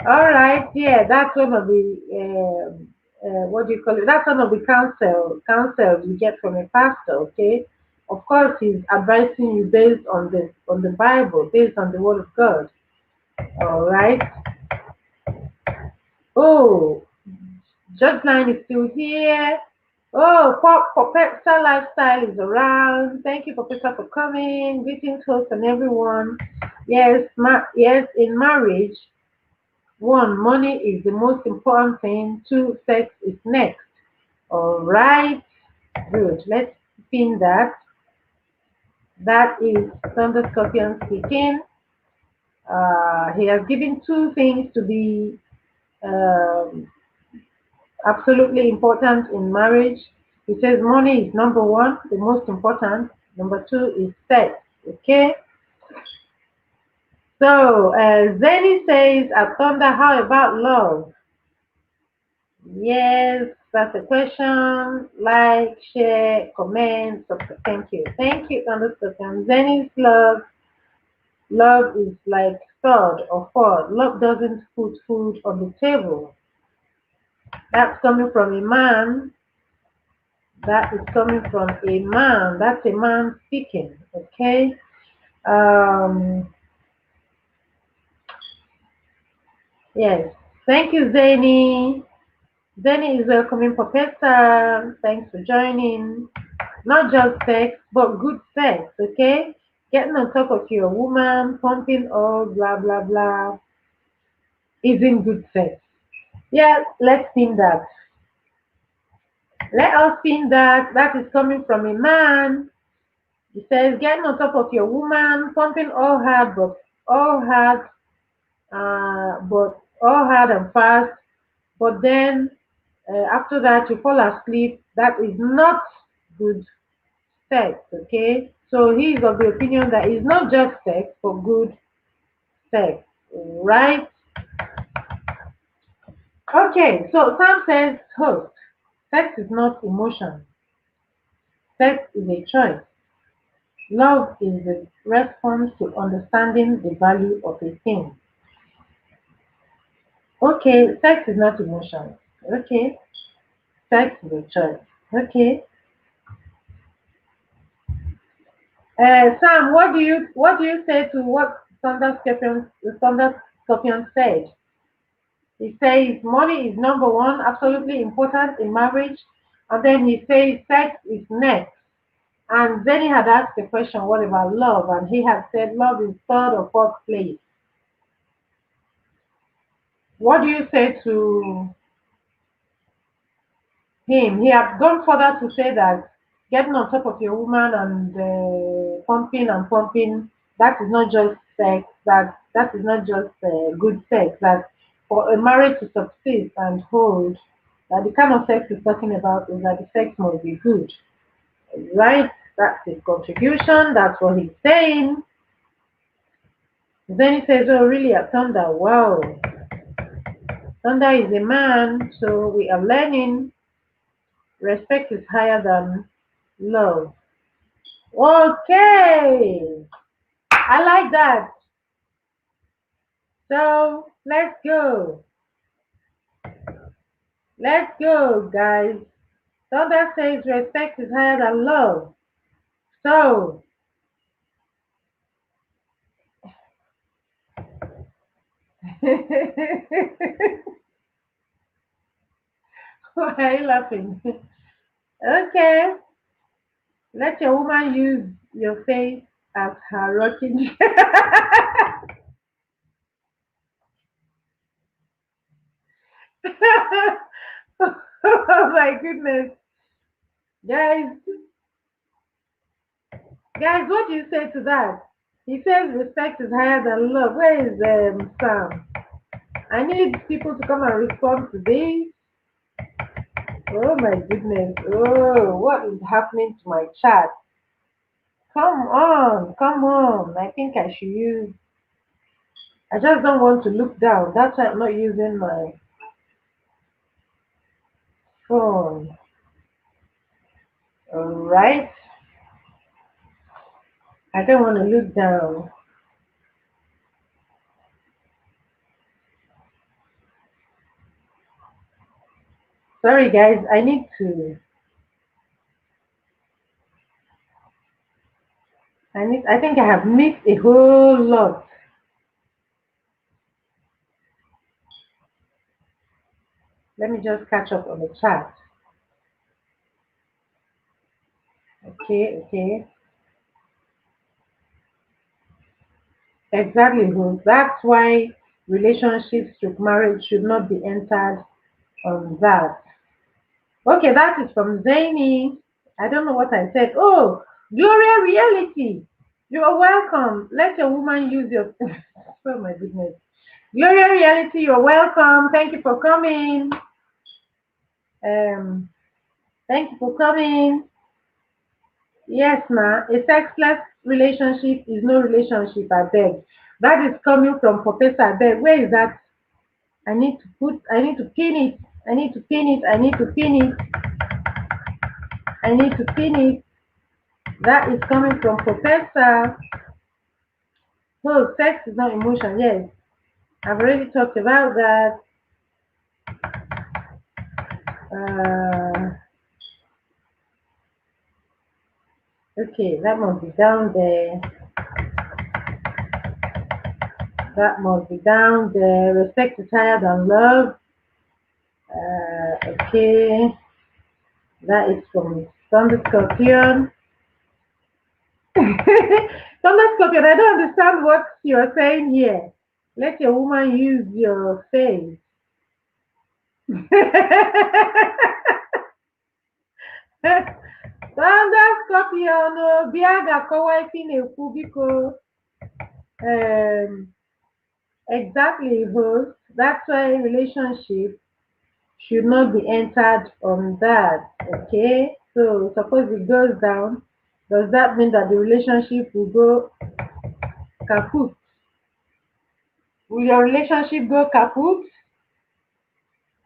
All right, yeah, that's one of the what do you call it? That's one of the counsels you get from a pastor. Okay, of course, he's advising you based on the Bible, based on the Word of God. All right. Oh, Judge Line is still here. Oh, Popesta Lifestyle is around. Thank you, Popesta, for coming. Greetings, host, and everyone. Yes, yes, in marriage, one, money is the most important thing. Two, sex is next. All right, good. Let's pin that. That is Thunder Scorpion speaking. He has given two things to be um, absolutely important in marriage. He says money is number one, the most important. Number two is sex. Okay. So Zeni says, at Thunder, how about love? Yes, that's a question. Like, share, comment. Thank you. Thank you, Thunder. Zeni's love is like third or fourth. Love doesn't put food on the table. That's coming from a man. That is coming from a man. That's a man speaking. Okay. Um, yes. Thank you, Zeni. Zeni is welcoming Professor. Thanks for joining. Not just sex, but good sex. Okay. Getting on top of your woman, pumping all blah blah blah, isn't good sex. Yeah, let's think that. Let us think that that is coming from a man. He says, getting on top of your woman, pumping all hard, all hard and fast. But then after that, you fall asleep. That is not good sex. Okay, so he is of the opinion that it's not just sex, but good sex, right? Okay, so Sam says, host, sex is not emotion. Sex is a choice. Love is the response to understanding the value of a thing. Okay, sex is not emotion. Okay, sex is a choice. Okay, Sam, what do you say to what Thunder Scorpion said? He says money is number one, absolutely important in marriage, and then he says sex is next. And then he had asked the question, what about love? And he had said love is third or fourth place. What do you say to him? He had gone further to say that getting on top of your woman and pumping and pumping, that is not just sex, that is not just good sex, that for a marriage to succeed and hold, that the kind of sex he's talking about is that the sex must be good, right? That's his contribution, that's what he's saying. Then he says, oh, really, a Thunder, wow. Thunder is a man, so we are learning respect is higher than love. Okay, I like that. So let's go. Let's go, guys. Thunder says respect is higher than love. So, why are you laughing? Okay, let your woman use your face as her rocking oh my goodness. Guys, guys, what do you say to that? He says respect is higher than love. Where is Sam? I need people to come and respond to this. Oh my goodness. Oh, what is happening to my chat? Come on, come on. I think I should use. I just don't want to look down. That's why I'm not using my phone. Alright. I don't want to look down. Sorry guys, I think I have missed a whole lot. Let me just catch up on the chat. Okay, okay. Exactly, Ruth. That's why relationships with marriage should not be entered on that. Okay, that is from Zaini. I don't know what I said. Oh, Gloria Reality. You are welcome. Let your woman use your. Oh my goodness. Gloria Reality, you're welcome. Thank you for coming. Um, thank you for coming. Yes, ma. A sexless relationship is no relationship. I beg. That is coming from Professor. I beg. Where is that? I need to pin it. I need to pin it. I need to pin it. I need to pin it. That is coming from Professor. Oh, sex is not emotion. Yes, I've already talked about that. Uh, okay, that must be down there. That must be down there. Respect is higher than love. Okay, that is from Thunder Scorpion. Thunder Scorpion, I don't understand what you're saying here. Let your woman use your face. Thunder Scorpion, Biaga Kawaifi Neku Biko. Um, exactly, host. That's why relationship should not be entered on that. Okay? So suppose it goes down, does that mean that the relationship will go kaput? Will your relationship go kaput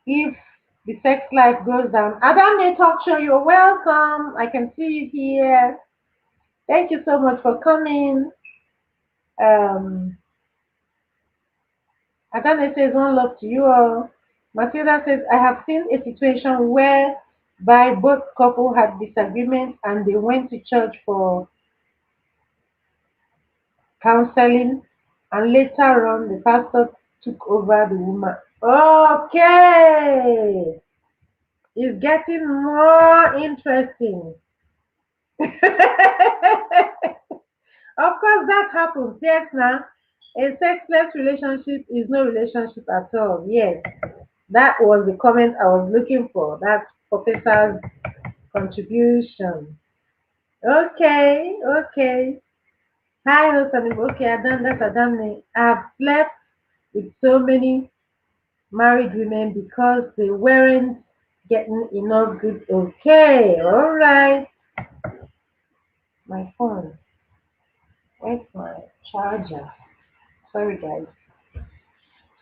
if the sex life goes down? Adame Talk Show, you're welcome. I can see you here. Thank you so much for coming. Um, Adane says one love to you all. Matilda says I have seen a situation where by both couple had disagreements and they went to church for counseling and later on the pastor took over the woman. Okay, it's getting more interesting. Of course, that happens. Yes, now a sexless relationship is no relationship at all. Yes, that was the comment I was looking for. That's Professor's contribution. Okay, okay. Hi, Rosalie. Okay, I done that. I done it. I've slept with so many married women because they weren't getting enough good. Okay, all right. My phone. Where's my charger? Sorry, guys.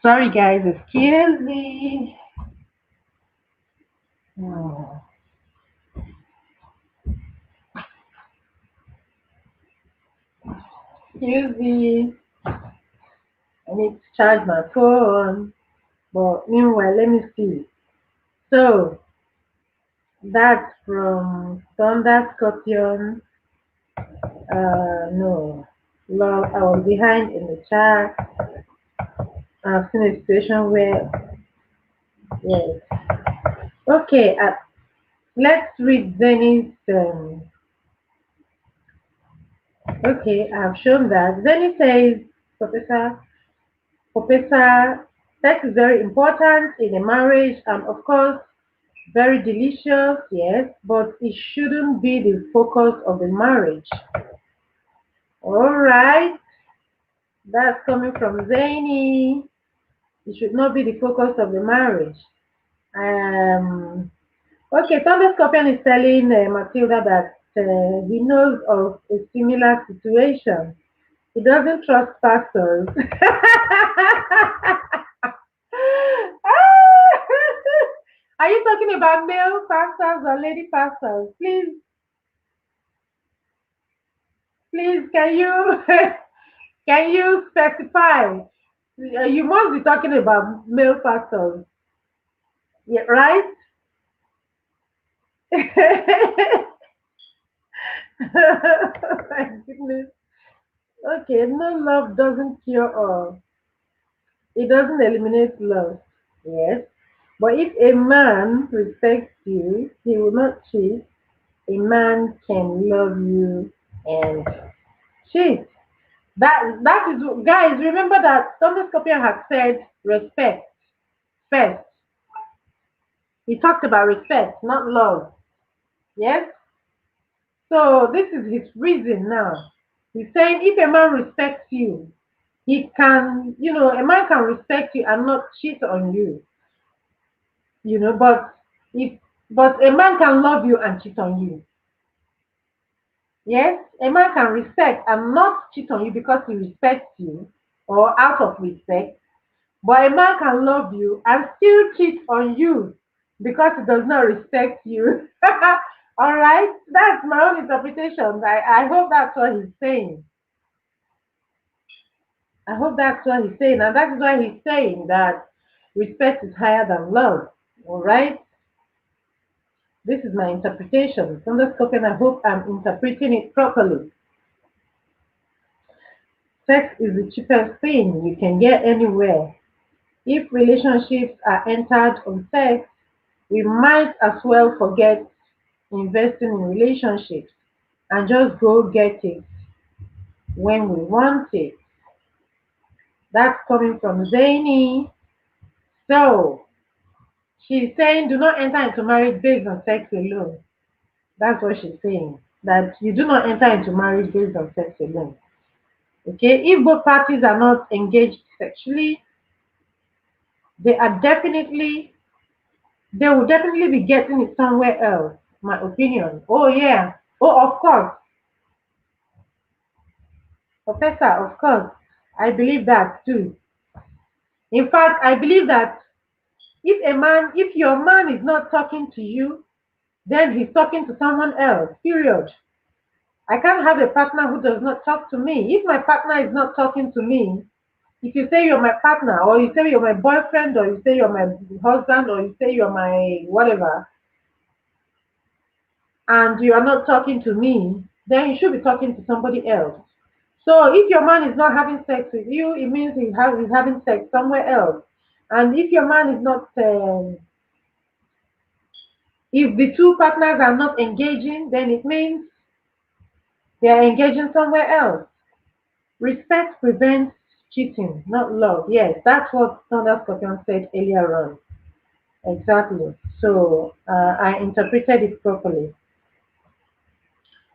Sorry, guys. Excuse me. Oh, excuse me. I need to charge my phone. But meanwhile, let me see. So that's from Thunder Scorpion. No. Love, I was behind in the chat. I've seen a situation where, yes. Okay, let's read Zenny's. Okay, I've shown that. Zenny says, Professor, Professor, sex is very important in a marriage and, of course, very delicious, yes, but it shouldn't be the focus of the marriage. All right, that's coming from Zany. It should not be the focus of the marriage. Um, okay, Thunder Scorpion is telling Matilda that he knows of a similar situation. He doesn't trust pastors. Are you talking about male pastors or lady pastors? Please, can you can you specify? You must be talking about male pastors, yeah, right? My goodness. Okay, no, love doesn't cure all. It doesn't eliminate love. Yes. But if a man respects you, he will not cheat. A man can love you and cheat. That is, guys, remember that Thomas Scorpion had said respect first. He talked about respect, not love. Yes? So this is his reason now. He's saying if a man respects you, he can, a man can respect you and not cheat on you, but if but a man can love you and cheat on you. Yes, a man can respect and not cheat on you because he respects you or out of respect, but a man can love you and still cheat on you because he does not respect you. All right, that's my own interpretation. I hope that's what he's saying. I hope that's what he's saying, and that is why he's saying that respect is higher than love. All right, this is my interpretation. It's underscope, I hope I'm interpreting it properly. Sex is the cheapest thing you can get anywhere. If relationships are entered on sex, we might as well forget investing in relationships and just go get it when we want it. That's coming from Zany. So she's saying do not enter into marriage based on sex alone. That's what she's saying. That you do not enter into marriage based on sex alone. Okay, if both parties are not engaged sexually, they are definitely they will definitely be getting it somewhere else. My opinion. Oh yeah. Oh, of course, Professor. Of course, I believe that too. In fact, I believe that if your man is not talking to you, then he's talking to someone else. Period. I can't have a partner who does not talk to me. If my partner is not talking to me, if you say you're my partner, or you say you're my boyfriend, or you say you're my husband, or you say you're my whatever, and you are not talking to me, then you should be talking to somebody else. So if your man is not having sex with you, it means he's having sex somewhere else. And if your man is not, if the two partners are not engaging, then it means they are engaging somewhere else. Respect prevents cheating, not love. Yes, that's what Thunder Scorpion said earlier on. Exactly. So I interpreted it properly.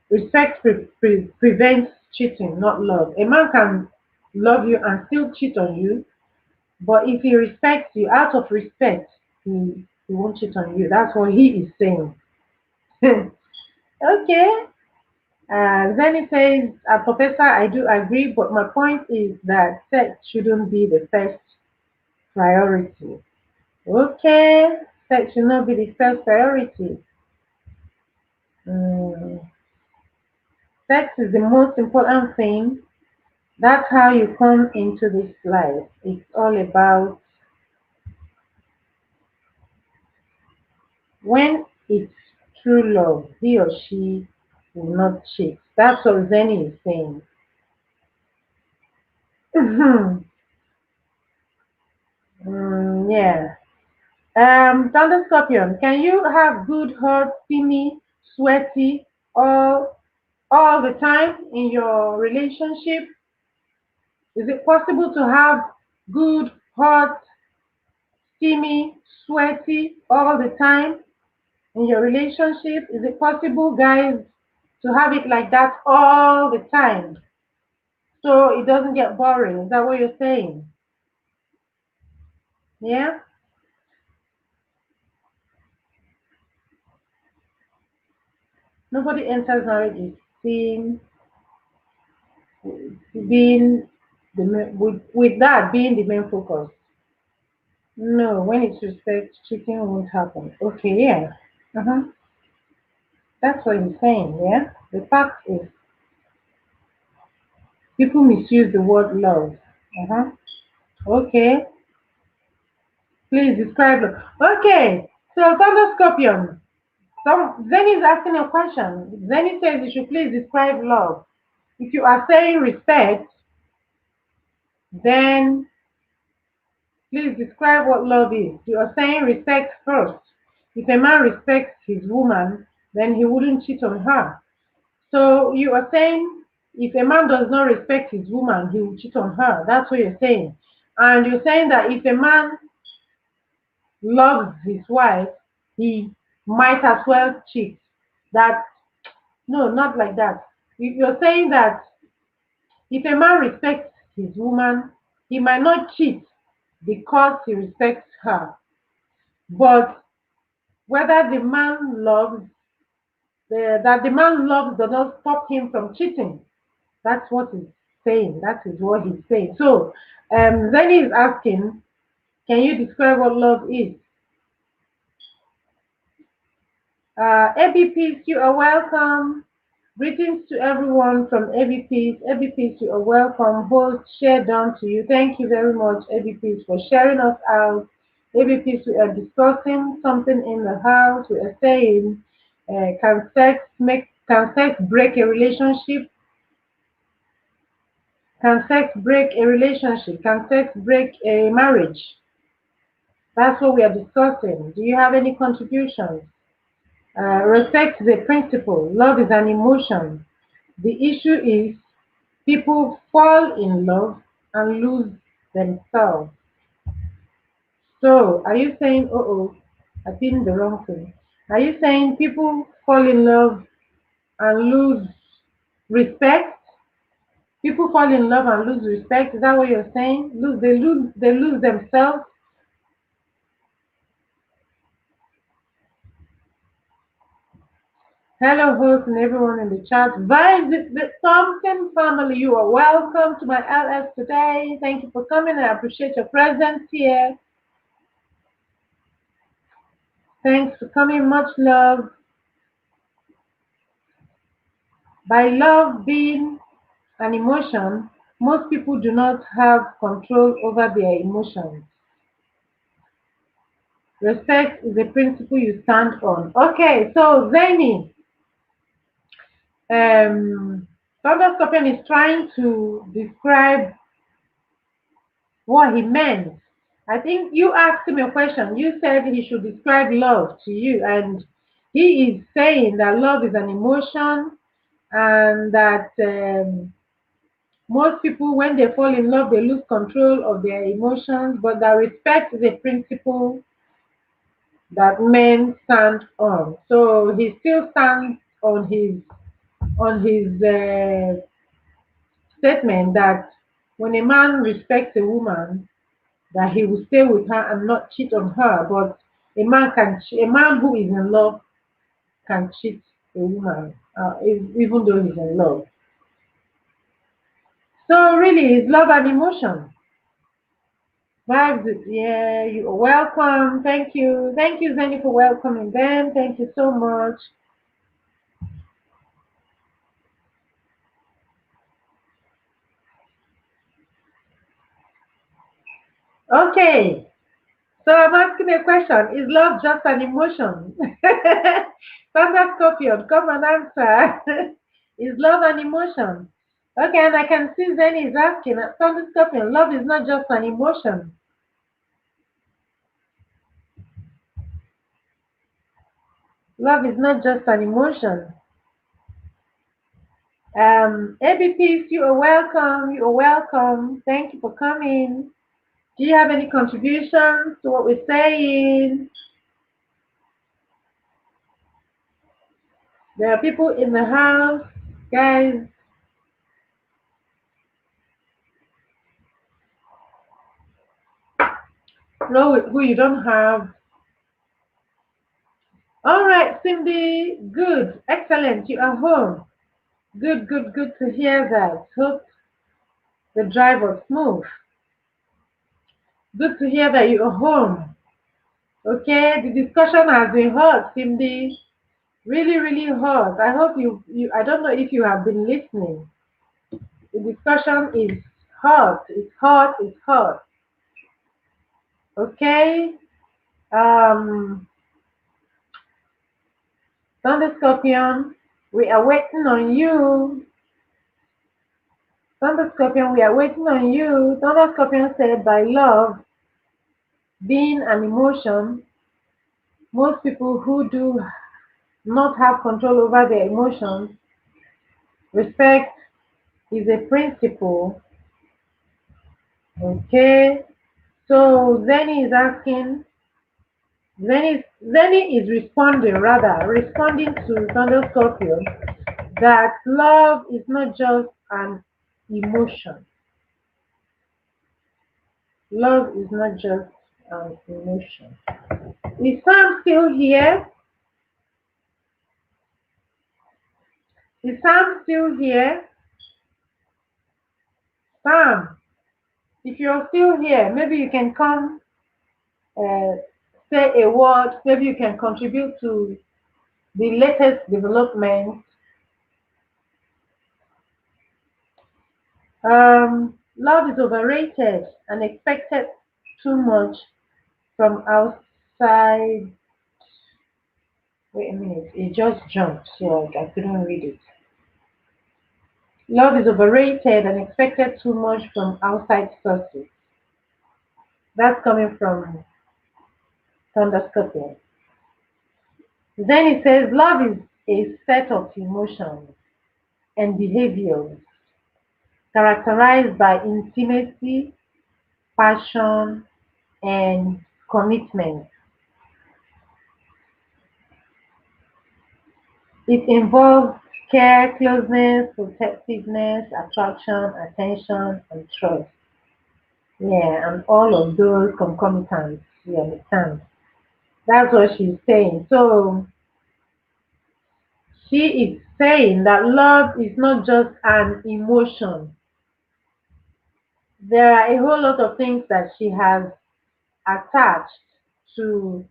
Respect prevents cheating, not love. A man can love you and still cheat on you, but if he respects you, out of respect, he won't cheat on you. That's what he is saying. Okay. Then he says, Professor, I do agree, but my point is that sex shouldn't be the first priority. Okay, sex should not be the first priority. Mm, sex is the most important thing. That's how you come into this life. It's all about when it's true love, he or she will not cheat. That's what Zenny is saying. Yeah. Thunder Scorpion, can you have good, hot, steamy, sweaty all the time in your relationship? Is it possible to have good, hot, steamy, sweaty all the time in your relationship? Is it possible, guys, to have it like that all the time so it doesn't get boring? Is that what you're saying? Yeah? Nobody enters marriage is seeing being with that being the main focus. No, when it's respect, cheating won't happen. Okay, yeah. Uh-huh. That's what he's saying, yeah? The fact is, people misuse the word love. Uh-huh. Okay, please describe love. Okay, so Thunder Scorpion. Zenny is asking a question. Zenny says you should please describe love. If you are saying respect, then please describe what love is. You are saying respect first. If a man respects his woman, then he wouldn't cheat on her. So you are saying if a man does not respect his woman, he will cheat on her. That's what you're saying. And you're saying that if a man loves his wife, he might as well cheat. That no, not like that. You're saying that if a man respects his woman, he might not cheat because he respects her. But whether the man loves that the man loves does not stop him from cheating. That's what he's saying. That is what he's saying. So Zenny is asking, can you describe what love is? ABPs, you are welcome. Greetings to everyone from ABPs. ABPs, you are welcome. Host, share down to you. Thank you very much, ABPs, for sharing us out. ABPs, we are discussing something in the house. We are saying, can sex break a relationship? Can sex break a relationship? Can sex break a marriage? That's what we are discussing. Do you have any contributions? Respect the principle. Love is an emotion. The issue is people fall in love and lose themselves. So, are you saying, oh, I pinned the wrong thing? Are you saying people fall in love and lose respect? People fall in love and lose respect. Is that what you're saying? They lose themselves. Hello, host and everyone in the chat. Vibes the Thompson family, you are welcome to my LS today. Thank you for coming. I appreciate your presence here. Thanks for coming. Much love. By love being an emotion, most people do not have control over their emotions. Respect is a principle you stand on. Okay, so Zeni, Thunder Scorpion is trying to describe what he meant. I think you asked him a question. You said he should describe love to you, and he is saying that love is an emotion, and that most people, when they fall in love, they lose control of their emotions, but that respect is a principle that men stand on. So he still stands on his statement that when a man respects a woman, that he will stay with her and not cheat on her. But a man who is in love can cheat a woman, even though he's in love. So really, it's love and emotion. Vibes, yeah, you are welcome. Thank you, Zenny, for welcoming them. Thank you so much. Okay, so I'm asking a question. Is love just an emotion? Thunder Scorpion, come and answer. Is love an emotion? Okay, and I can see Zenny is asking, Thunder Scorpion, love is not just an emotion. Love is not just an emotion. AB Peace, you are welcome. You are welcome. Thank you for coming. Do you have any contributions to what we're saying? There are people in the house. Guys, know who you don't have. All right, Cindy. Good. Excellent. You are home. Good, good, good to hear that. Hope the drive was smooth. Good to hear that you are home. Okay, the discussion has been hot, Cindy. Really, really hot. I hope I don't know if you have been listening. The discussion is hot. It's hot. It's hot. Okay. Um, Thunder Scorpion, we are waiting on you. Thunder Scorpion, we are waiting on you. Thunder Scorpion said, by love being an emotion, most people who do not have control over their emotions, respect is a principle. Okay. So Zenny is asking, Zenny is responding to Thunder Scorpion that love is not just an emotion. Love is not just an emotion. Is Sam still here? Is Sam still here? Sam, if you're still here, maybe you can come uh, say a word. Maybe you can contribute to the latest development. Love is overrated and expected too much from outside. Wait a minute, it just jumped, so I couldn't read it. Love is overrated and expected too much from outside sources. That's coming from Thunder Scorpion. Then it says love is a set of emotions and behaviors characterized by intimacy, passion, and commitment. It involves care, closeness, protectiveness, attraction, attention, and trust. Yeah, and all of those concomitants, you understand? That's what she's saying. So she is saying that love is not just an emotion. There are a whole lot of things that she has attached to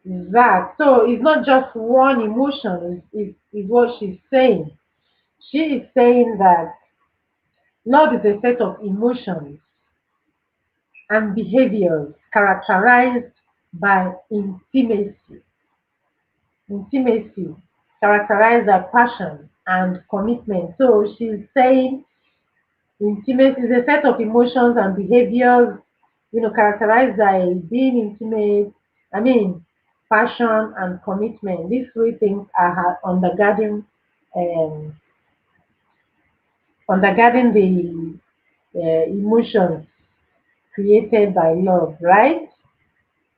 that. So it's not just one emotion, is what she's saying. She is saying that love is a set of emotions and behaviors characterized by intimacy, characterized by passion and commitment. So she's saying intimacy is a set of emotions and behaviors, characterized by being intimate, I mean, passion and commitment. These three things are um, undergirding the emotions created by love, right?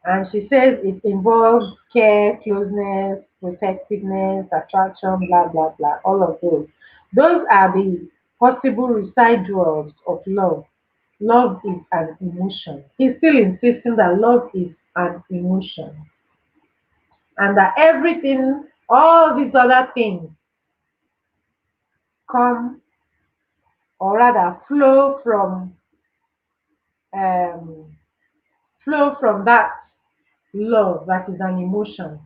And she says it involves care, closeness, protectiveness, attraction, blah, blah, blah, all of those. Those are the possible residuals of love. Love is an emotion. He's still insisting that love is an emotion and that everything, all these other things come or rather um, flow from that love that is an emotion.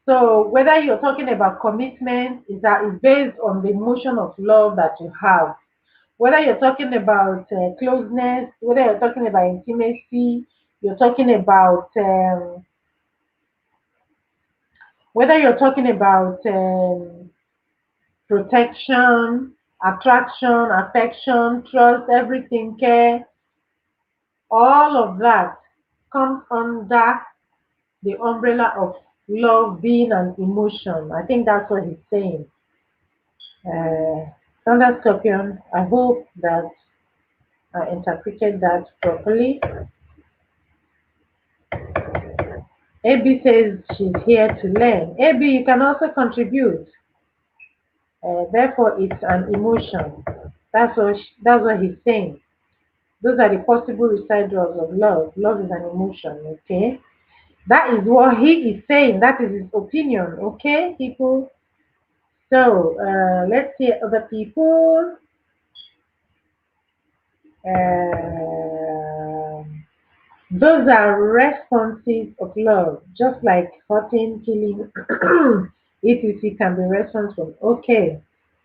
So whether you're talking about commitment, is that is based on the emotion of love that you have. Whether you're talking about closeness, whether you're talking about intimacy, you're talking about whether you're talking about protection, attraction, affection, trust, everything, care, all of that comes under the umbrella of love being an emotion. I think that's what he's saying. Uh, Thunder Scorpion, I hope that I interpreted that properly. AB says she's here to learn. AB, you can also contribute. Therefore, it's an emotion. That's what he's saying. Those are the possible residuals of love. Love is an emotion, okay? That is what he is saying. That is his opinion, okay, people? So let's see other people. Um Those are responses of love, just like hurting, killing, ETC can be response from okay.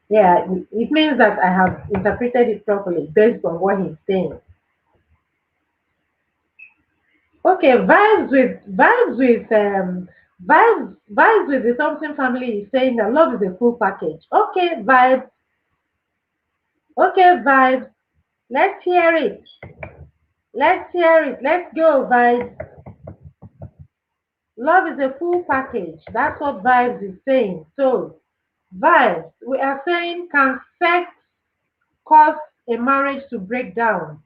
Yeah, it means that I have interpreted it properly based on what he's saying. Okay, vibes with the Thompson family is saying that love is a full package. Okay, vibes. Okay, vibes. Let's hear it. Let's hear it. Let's go, vibes. Love is a full package. That's what vibes is saying. So, vibes, we are saying, can sex cause a marriage to break down?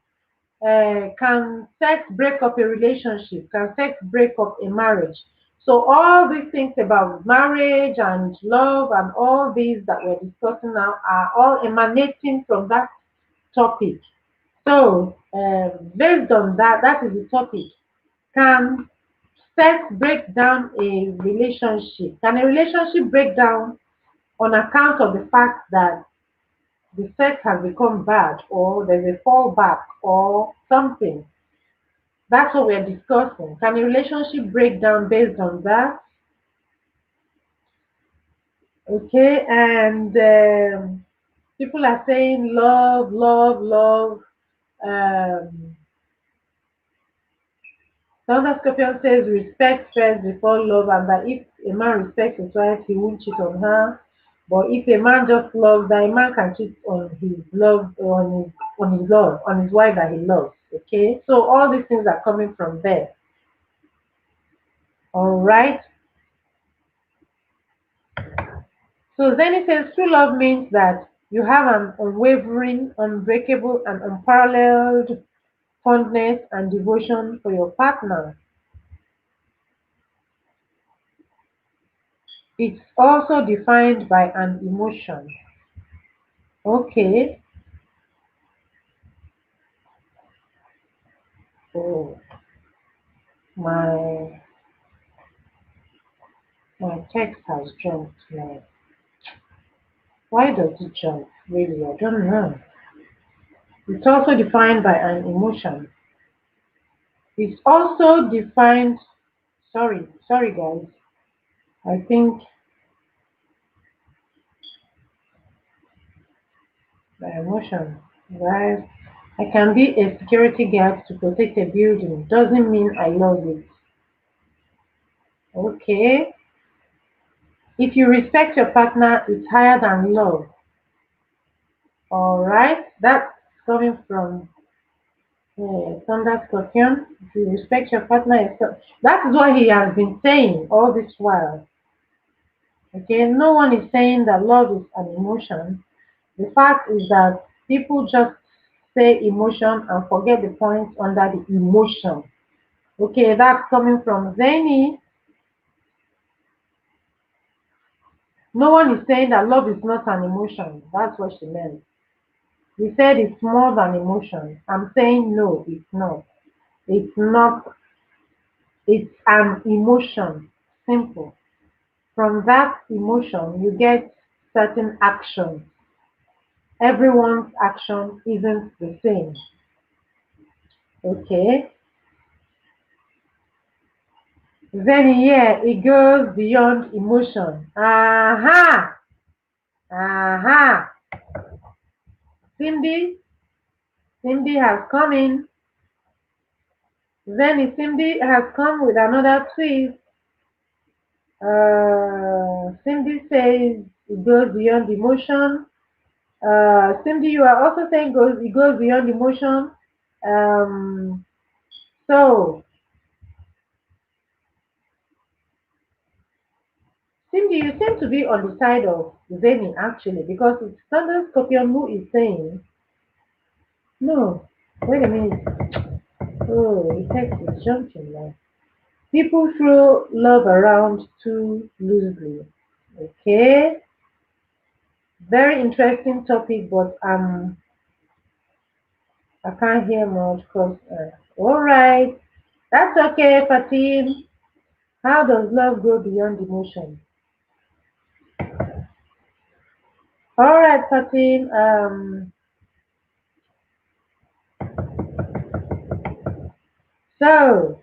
Can sex break up a relationship? Can sex break up a marriage? So, all these things about marriage and love and all these that we're discussing now are all emanating from that topic. So, based on that, that is the topic. Can sex break down a relationship? Can a relationship break down on account of the fact that the sex has become bad or there's a fallback or something? That's what we're discussing. Can a relationship break down based on that? Okay, and people are saying love, love, love. Um, Thunder Scorpion says respect first before love, and that if a man respects his wife, he won't cheat on her. But if a man just loves, that a man can cheat on his love, on his wife that he loves. Okay, so all these things are coming from there. All right. So then it says true love means that you have an unwavering, unbreakable, and unparalleled fondness and devotion for your partner. It's also defined by an emotion. Okay. Oh, my my text has jumped now. Why does it jump? Really, I don't know. It's also defined by an emotion. It's also defined. Sorry, guys. I think by emotion. Guys, I can be a security guard to protect a building. Doesn't mean I love it. Okay. If you respect your partner, it's higher than love. All right. That's coming from Thunder Scorpion. If you respect your partner, that is what he has been saying all this while. Okay. No one is saying that love is an emotion. The fact is that people just say emotion and forget the points under the emotion. Okay, that's coming from Zeni. No one is saying that love is not an emotion. That's what she meant. We said it's more than emotion. I'm saying no, it's not. It's not. It's an emotion. Simple. From that emotion, you get certain actions. Everyone's action isn't the same. Okay. Then yeah, it goes beyond emotion. Aha! Aha! Cindy, Cindy has come in. Then Cindy has come with another twist. Cindy says it goes beyond emotion. Cindy, you are also saying it goes beyond emotion. Um, so, Cindy, you seem to be on the side of Zeni actually, because it's Thunder Scorpion who is saying, no, wait a minute. Oh, the text is jumping now. People throw love around too loosely. Okay, very interesting topic, but I can't hear much because. All right, that's okay, Fatim. How does love go beyond emotion? All right, Fatim. So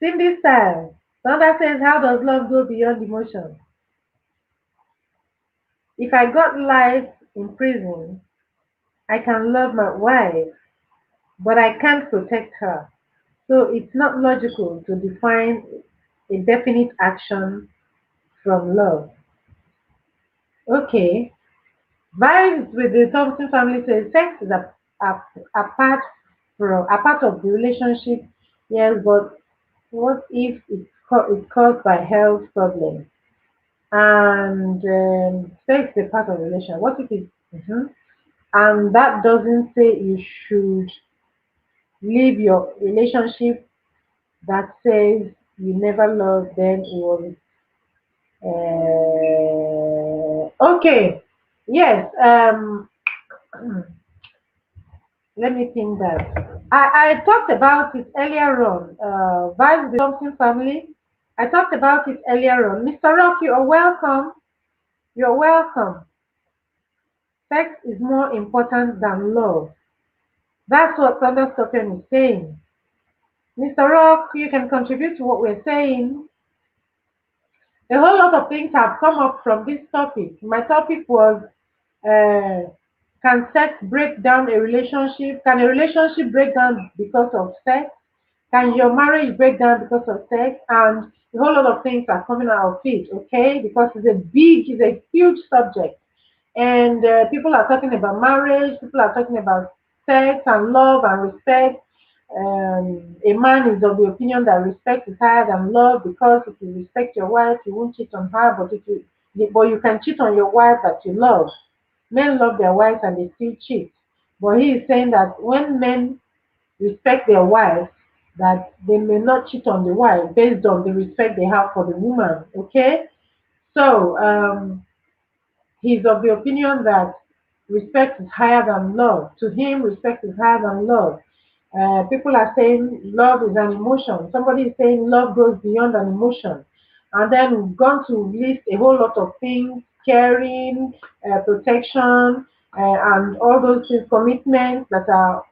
Cindy style. Sandra says, "How does love go beyond emotion? If I got life in prison, I can love my wife, but I can't protect her. So it's not logical to define a definite action from love." Okay. Vibes with the Thompson family says sex is a, apart a part of the relationship. Yes, but what if it's caused by health problems? And sex is a part of the relationship. What if it? Mhm. And that doesn't say you should leave your relationship that says you never loved them. It was okay. Yes. Let me think that. I talked about it earlier on. Vibes the Thompson family. I talked about it earlier on. Mr. Rock, you are welcome. You're welcome. Sex is more important than love. That's what Thunder Scorpion is saying. Mr. Rock, you can contribute to what we're saying. A whole lot of things have come up from this topic. My topic was uh, can sex break down a relationship? Can a relationship break down because of sex? Can your marriage break down because of sex? And a whole lot of things are coming out of it, okay? Because it's a huge subject. And people are talking about marriage, people are talking about sex and love and respect. A man is of the opinion that respect is higher than love because if you respect your wife, you won't cheat on her, but you can cheat on your wife that you love. Men love their wives and they still cheat. But he is saying that when men respect their wives, that they may not cheat on the wife based on the respect they have for the woman. Okay, so he's of the opinion that respect is higher than love. To him, respect is higher than love. People are saying love is an emotion. Somebody is saying love goes beyond an emotion. And then we've gone to list a whole lot of things: caring, protection, and all those things, commitments that are,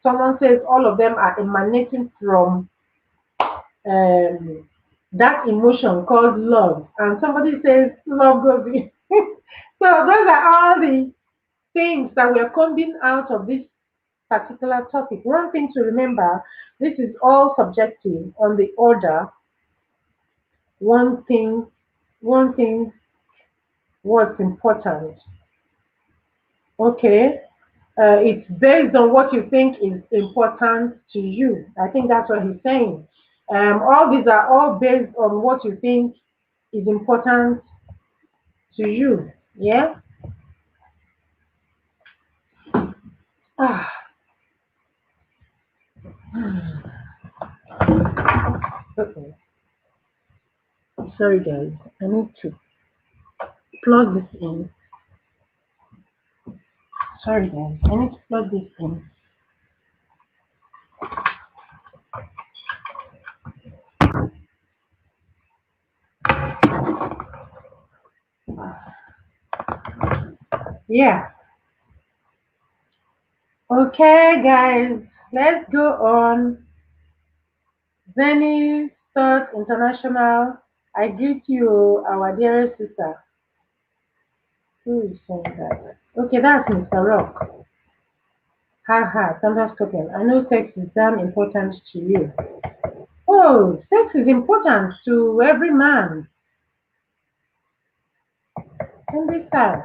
someone says all of them are emanating from that emotion called love. And somebody says love goes beyond. So those are all the things that we are combing out of this particular topic. One thing to remember, this is all subjective on the order. One thing, one thing, what's important. Okay. It's based on what you think is important to you. I think that's what he's saying. All these are all based on what you think is important to you. Yeah. Ah, okay. Sorry, guys. I need to plug this in. Sorry, guys. I need to plug this in. Yeah. Okay, guys. Let's go on. Zenny Thought International. I greet you, our dearest sister. Who is saying that? Okay, that's Mr. Rock. Ha ha, Thunder Scorpion. I know sex is damn important to you. Oh, sex is important to every man in this time.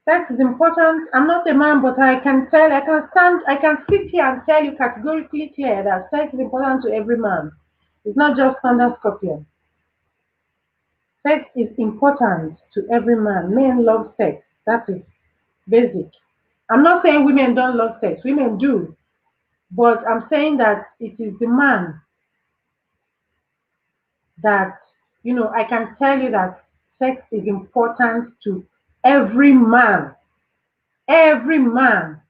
Sex is important. I'm not a man, but I can tell, I can sit here and tell you categorically clear that sex is important to every man. It's not just Thunder Scorpion. Sex is important to every man. Men love sex. That is basic. I'm not saying women don't love sex. Women do. But I'm saying that it is the man that, I can tell you that sex is important to every man. Every man.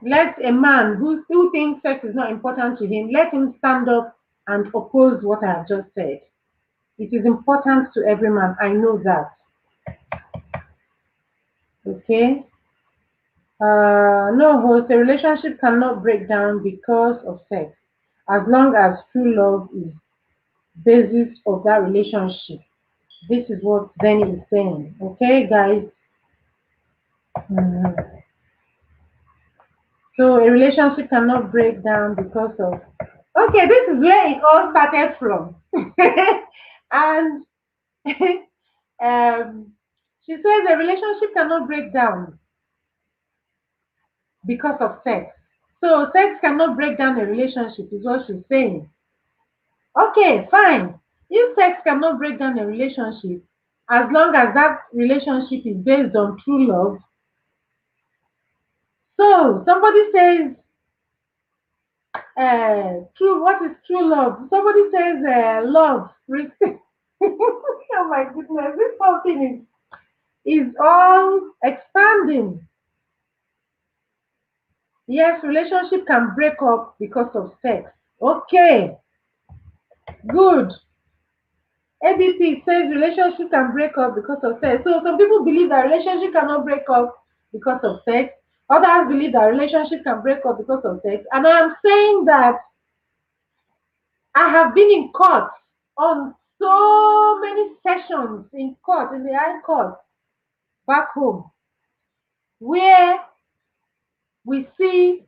Let a man who thinks sex is not important to him, let him stand up and oppose what I have just said. It is important to every man. I know that. Okay? No, host, a relationship cannot break down because of sex, as long as true love is basis of that relationship. This is what Zenny is saying. Okay, guys. Mhm. So a relationship cannot break down because of. Okay, this is where it all started from. And um, she says a relationship cannot break down because of sex. So sex cannot break down a relationship, is what she's saying. Okay, fine. If sex cannot break down a relationship, as long as that relationship is based on true love. So somebody says, true. What is true love? Somebody says, love. Oh my goodness, this whole thing is all expanding. Yes, relationship can break up because of sex. Okay, good. ABP says relationship can break up because of sex. So some people believe that relationship cannot break up because of sex. Others believe that relationship can break up because of sex. And I am saying that I have been in court on so many sessions in court, in the high court back home, where we see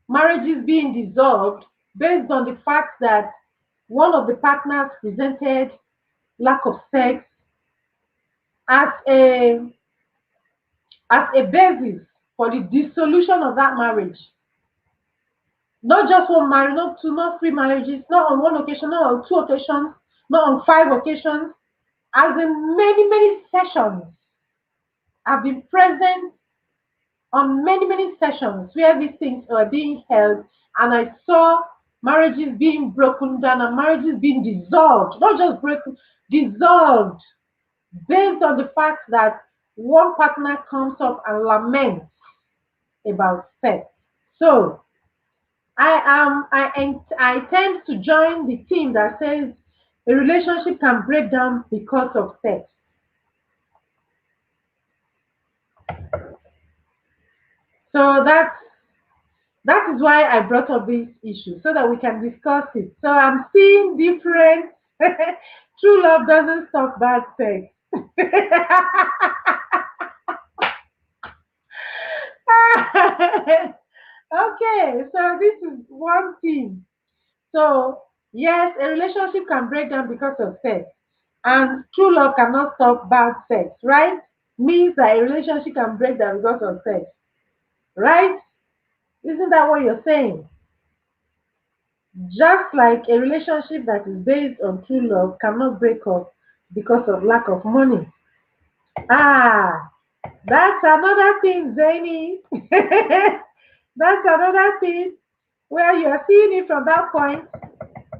marriages being dissolved based on the fact that one of the partners presented lack of sex as a basis for the dissolution of that marriage. Not just one marriage, not two, not three marriages, not on one occasion, not on two occasions, not on five occasions, as in many, many sessions. I've been present on many, many sessions where these things are being held, and I saw marriages being broken down and marriages being dissolved, not just broken, dissolved, based on the fact that one partner comes up and laments about sex. So I tend to join the team that says a relationship can break down because of sex. So that is why I brought up this issue so that we can discuss it. So I'm seeing different. True love doesn't stop bad sex. Okay, so this is one thing. So yes, a relationship can break down because of sex, and true love cannot stop bad sex, right? Means that a relationship can break down because of sex, right? Isn't that what you're saying? Just like a relationship that is based on true love cannot break up because of lack of money. Ah, that's another thing, Zany. That's another thing where you are seeing it from that point,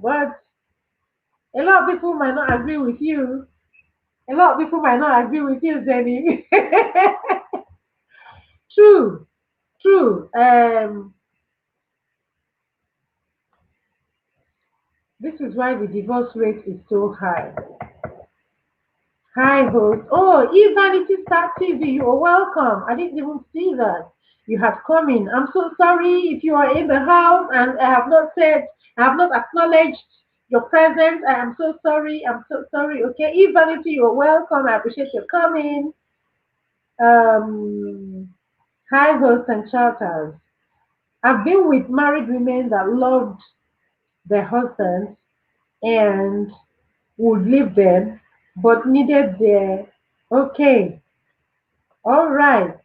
but a lot of people might not agree with you. A lot of people might not agree with you, Zany. True, true. This is why the divorce rate is so high. Hi, host. Oh, Evanity Star TV, you are welcome. I didn't even see that. You have come in. I'm so sorry if you are in the house and I have not acknowledged your presence. I am so sorry. I'm so sorry. Okay, Evanity, you are welcome. I appreciate your coming. Um, Hi, host and shouters. I've been with married women that loved their husbands and would leave them, but needed their okay. All right.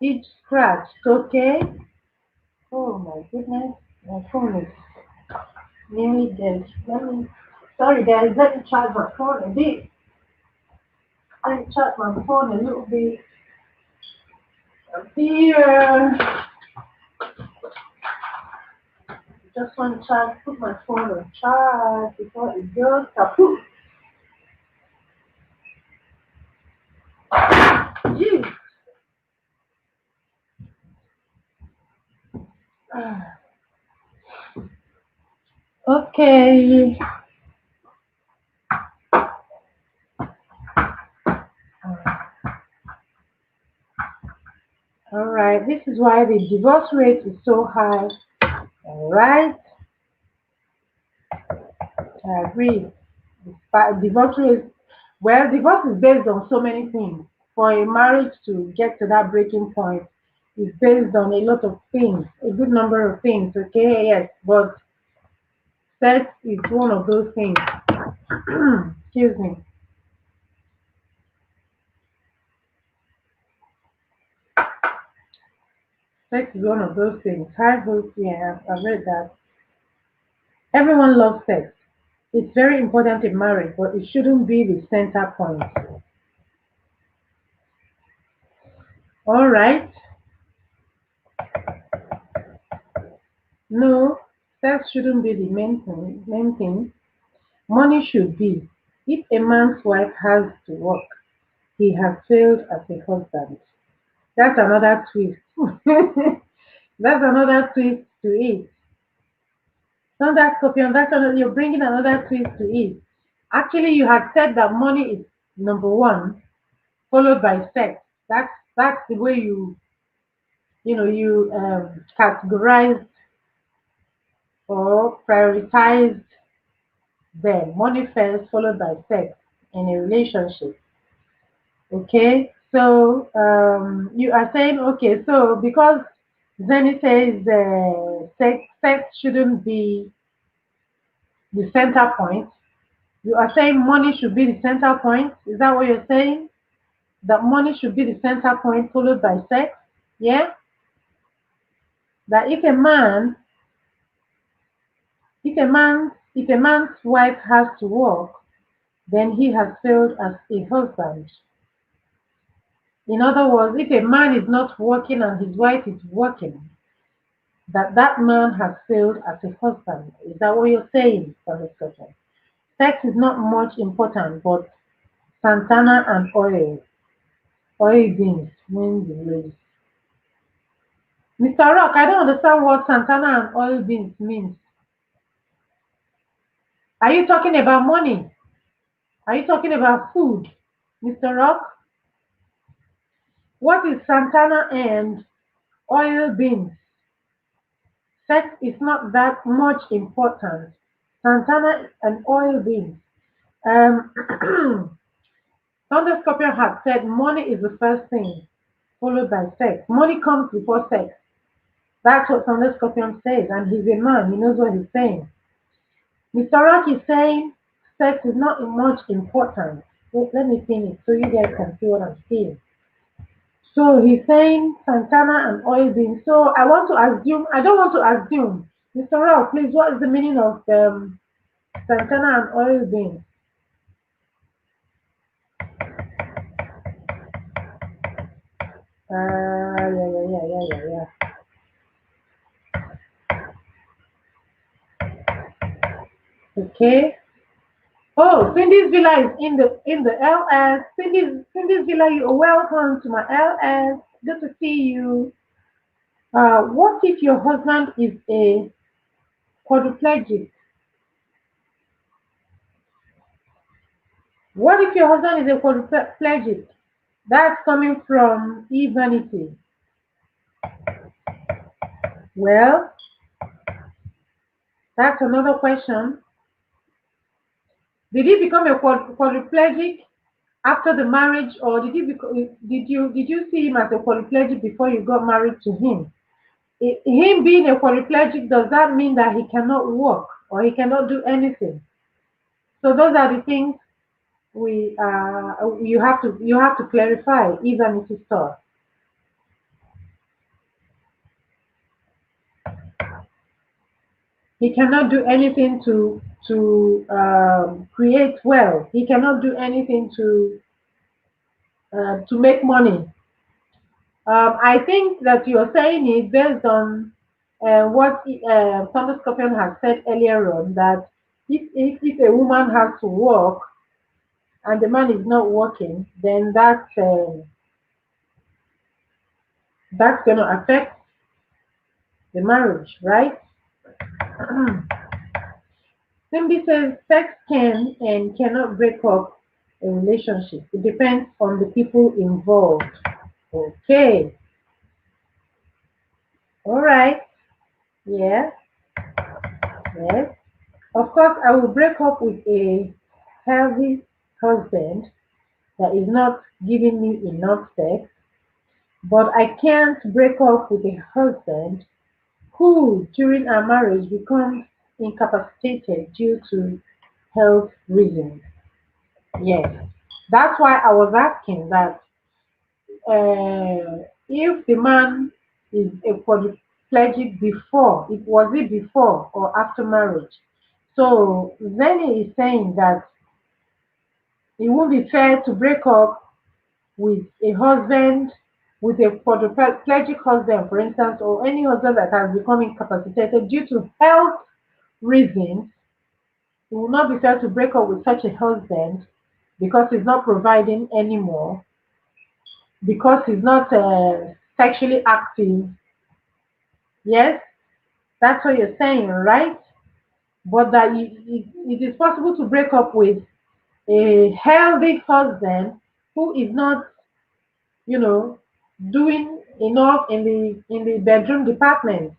Each scratched, okay? Oh my goodness. My phone is nearly dead. Sorry guys, let me charge my phone a bit. Let me charge my phone a little bit. Here. Just want to charge, put my phone on charge before it goes kaput. Jeez. Ah, okay. All right. This is why the divorce rate is so high. All right. I agree. But divorce rate, well, divorce is based on so many things. For a marriage to get to that breaking point, is based on a lot of things, a good number of things. Okay, yes, but sex is one of those things. Excuse me. Sex is one of those things. High hopes, yeah, I've read that. Everyone loves sex. It's very important in marriage, but it shouldn't be the center point. All right. No, sex shouldn't be the main thing. Money should be. If a man's wife has to work, he has failed as a husband. That's another twist. That's another twist to it. Not that Scorpion, you're bringing another twist to it. Actually, you had said that money is number one, followed by sex. That's the way you categorize or prioritize them. Money first, followed by sex in a relationship. Okay, so you are saying okay, so because Zenny says sex shouldn't be the center point, you are saying money should be the center point. Is that what you're saying? That money should be the center point followed by sex? Yeah? That if a man's wife has to work, then he has failed as a husband. In other words, if a man is not working and his wife is working, that man has failed as a husband. Is that what you're saying, Mr. Scotland? Sex is not much important, but Santana and oil beans win the race. Mr. Rock, I don't understand what Santana and oil beans means. Are you talking about money? Are you talking about food? Mr. Rock, what is Santana and oil beans? Sex is not that much important. Santana and oil beans. Um, Thunder Scorpion had said money is the first thing, followed by sex. Money comes before sex. That's what Thunder Scorpion says, and he's a man. He knows what he's saying. Mr. Rock is saying sex is not much important. Wait, let me finish so you guys can see what I'm saying. So he's saying Santana and oil beans. So I want to assume, I don't want to assume. Mr. Rock, please, what is the meaning of Santana and oil beans? Yeah. Okay. Oh, Cindy's Villa is in the LS. Cindy's Villa, you're welcome to my LS. Good to see you. What if your husband is a quadriplegic? What if your husband is a quadriplegic? That's coming from eVanity. Well, that's another question. Did he become a quadriplegic after the marriage, or did you see him as a quadriplegic before you got married to him? Him being a quadriplegic, does that mean that he cannot walk or he cannot do anything? So those are the things you have to clarify, even if it's tough. He cannot do anything to create wealth. He cannot do anything to make money. I think that you're saying it based on what Thomas Scorpion has said earlier on, that if a woman has to work and the man is not working, then that's going to affect the marriage, right? Simbi says sex can and cannot break up a relationship. It depends on the people involved. Okay. All right. Yeah. Yes. Of course, I will break up with a healthy husband that is not giving me enough sex, but I can't break up with a husband who, during our marriage, becomes incapacitated due to health reasons. Yes. That's why I was asking that if the man is a quadriplegic before, it was it before or after marriage? So Zenny is saying that it won't be fair to break up with a husband, with a quadriplegic husband, for instance, or any husband that has become incapacitated due to health reasons. It will not be fair to break up with such a husband because he's not providing anymore, because he's not sexually active. Yes, that's what you're saying, right? But that it is possible to break up with a healthy husband who is not, you know, doing enough in the bedroom department.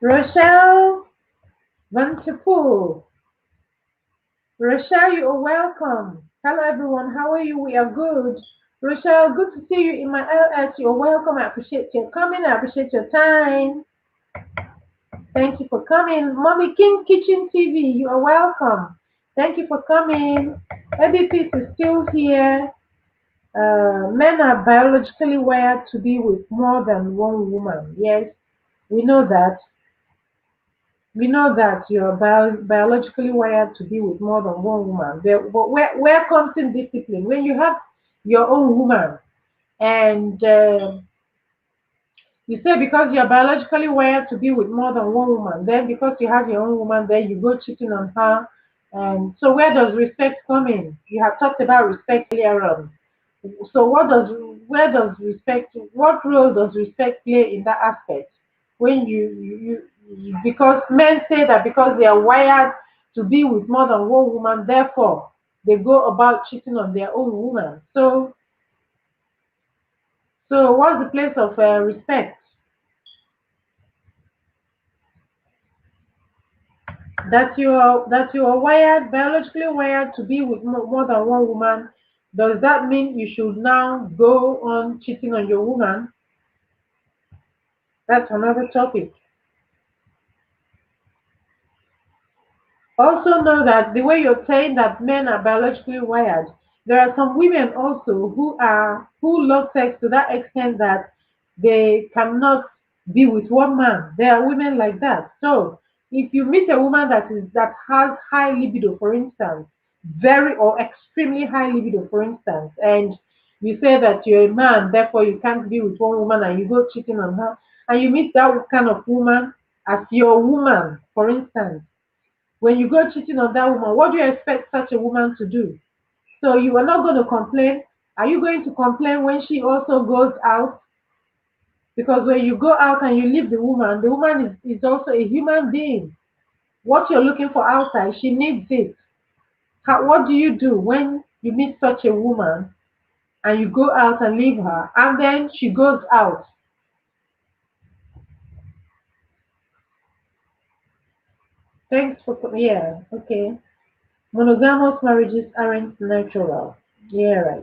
Rochelle Vantipool. Rochelle, you are welcome. Hello everyone, how are you? We are good. Rochelle, good to see you in my LS. You're welcome. I appreciate your coming. I appreciate your time. Thank you for coming. Mommy King Kitchen TV, you are welcome. Thank you for coming. ABP is still here. Men are biologically wired to be with more than one woman. Yes, we know that. we know that you're biologically wired to be with more than one woman. But where comes in discipline? When you have your own woman and you say because you're biologically wired to be with more than one woman, then because you have your own woman, then you go cheating on her. And so where does respect come in? You have talked about respect earlier on. So where does respect what role does respect play in that aspect? When because men say that because they are wired to be with more than one woman, therefore they go about cheating on their own woman. So what's the place of respect? That you are wired biologically wired to be with more than one woman, does that mean you should now go on cheating on your woman? That's another topic. Also know that the way you're saying that men are biologically wired, there are some women also who love sex to that extent that they cannot be with one man. There are women like that. So if you meet a woman that has high libido, for instance, very or extremely high libido, for instance, and you say that you're a man, therefore you can't be with one woman and you go cheating on her, and you meet that kind of woman as your woman, for instance, when you go cheating on that woman, what do you expect such a woman to do? So you are not going to complain. Are you going to complain when she also goes out? Because when you go out and you leave the woman is also a human being. What you're looking for outside, she needs it. What do you do when you meet such a woman and you go out and leave her and then she goes out? Thanks for, yeah, okay. Monogamous marriages aren't natural. Yeah,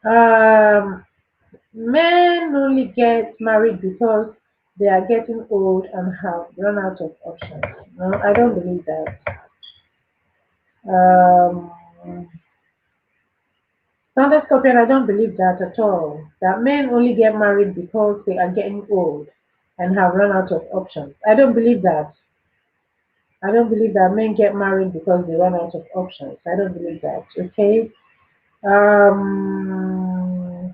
right. Men only get married because they are getting old and have run out of options. No, I don't believe that. Um, Standard Scorpion, I don't believe that at all. That men only get married because they are getting old and have run out of options. I don't believe that. I don't believe that men get married because they run out of options. I don't believe that. Okay. Um.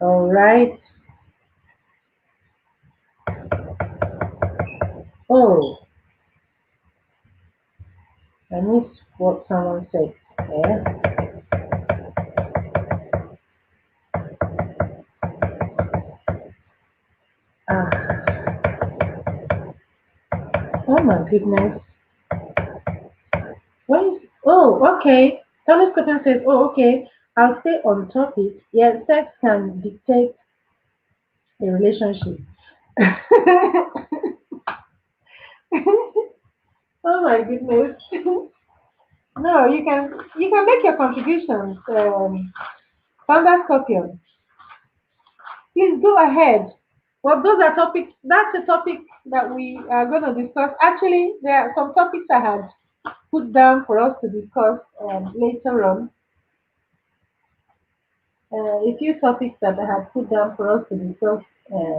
All right. Oh, I missed what someone said. Yeah. Ah, oh my goodness. Okay. Thomas Cotton says, oh, okay. I'll stay on topic. Yeah, sex can dictate a relationship. Oh my goodness. No, you can make your contributions. Thunder Scorpion. Please go ahead. Well, those are topics. That's a topic that we are going to discuss. Actually, there are some topics I had put down for us to discuss later on. A few topics that I had put down for us to discuss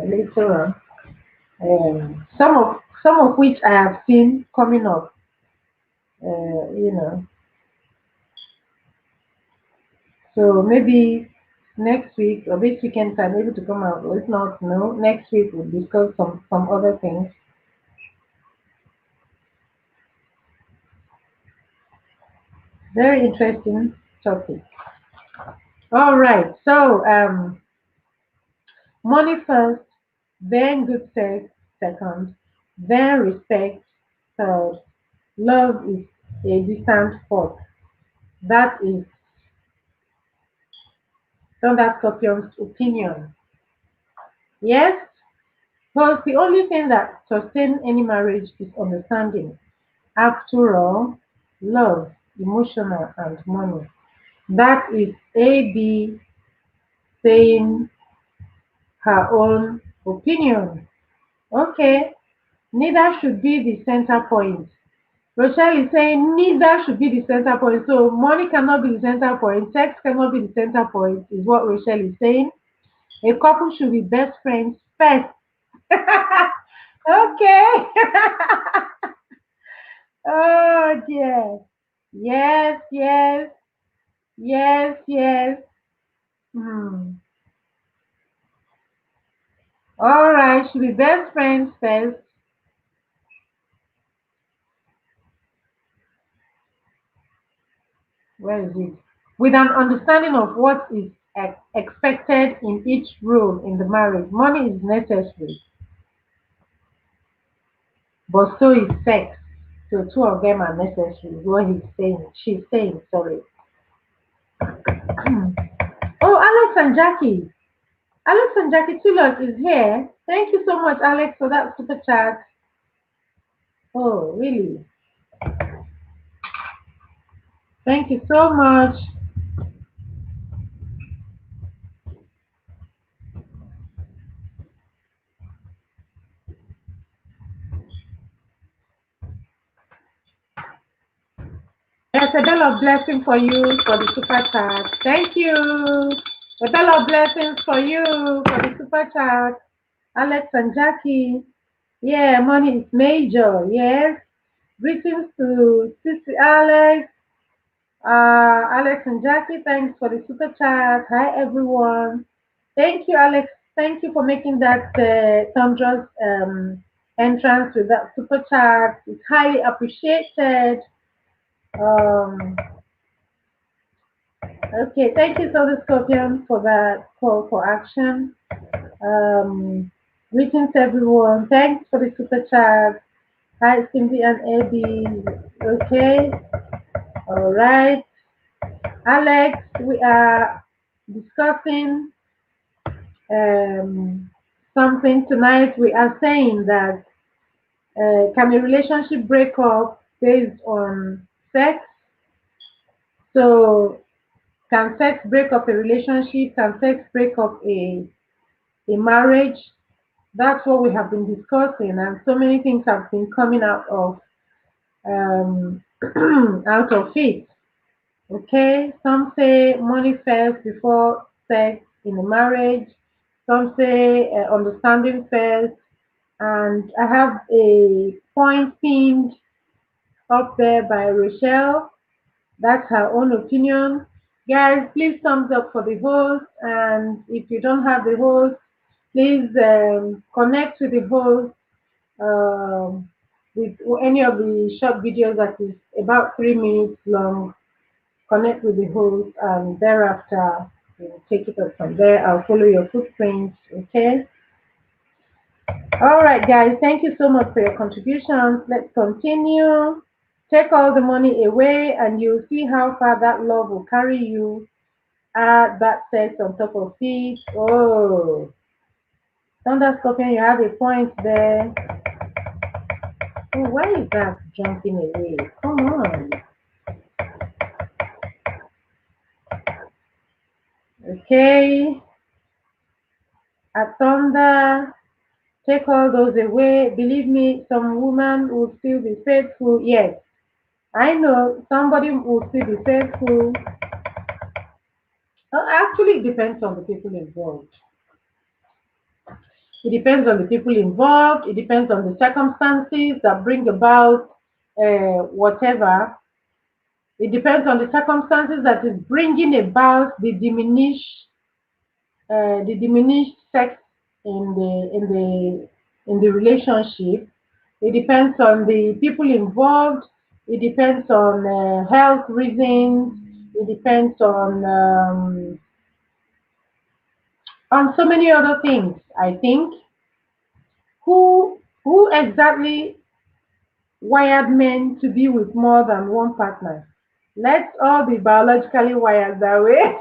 later on. Some of which I have seen coming up. Uh, you know, so maybe next week or this weekend I'm able to come out. Or if not, no, next week we'll discuss some other things. Very interesting topic. All right. So money first, then good sex second, then respect third. Love is a distant fourth. That is Thunder Scorpion's opinion. Yes, because the only thing that sustains any marriage is understanding. After all, love, emotional, and money. That is AB saying her own opinion. Okay, neither should be the center point. Rochelle is saying neither should be the center point. So money cannot be the center point. Sex cannot be the center point, is what Rochelle is saying. A couple should be best friends first. Okay. Oh dear. Yes, yes, yes, yes. Hmm. All right, should be best friends first. Where is it? With an understanding of what is expected in each role in the marriage. Money is necessary, but so is sex. So two of them are necessary. Is what he's saying. She's saying, sorry. Oh, Alex and Jackie. Alex and Jackie Tullos is here. Thank you so much, Alex, for that super chat. Oh, really? Thank you so much. There's a bell of blessing for you for the super chat. Thank you. A bell of blessings for you for the super chat. Alex and Jackie. Yeah, money is major. Yes. Greetings to Sister Alex. Alex and Jackie, thanks for the super chat. Hi, everyone. Thank you, Alex. Thank you for making that thunderous entrance with that super chat. It's highly appreciated. Um, okay, thank you, Solar Scorpion, for that call for action. Um, Greetings, everyone. Thanks for the super chat. Hi, Cindy and Abby. Okay, all right. Alex, we are discussing um, something tonight. We are saying that can a relationship break up based on sex? So, can sex break up a relationship? Can sex break up a marriage? That's what we have been discussing, and so many things have been coming um, out of it. Okay, some say money first before sex in a marriage. Some say understanding first. And I have a point pinned up there by Rochelle. That's her own opinion. Guys, please thumbs up for the host. And if you don't have the host, please connect with the host with any of the short videos that is about 3 minutes long. Connect with the host, and thereafter we'll take it up from there. I'll follow your footprints. Okay. All right, guys. Thank you so much for your contributions. Let's continue. Take all the money away, and you'll see how far that love will carry you. Add that sex on top of it. Oh, Thunder Scorpion, you have a point there. Oh, why is that jumping away? Come on. Okay. At Thunder, take all those away. Believe me, some woman will still be faithful. Yes, I know somebody will still be faithful. Actually, it depends on the people involved. It depends on the people involved. It depends on the circumstances that bring about whatever. It depends on the circumstances that is bringing about the diminished sex in the relationship. It depends on the people involved. It depends on health reasons. It depends on so many other things. I think who exactly wired men to be with more than one partner? Let's all be biologically wired that way.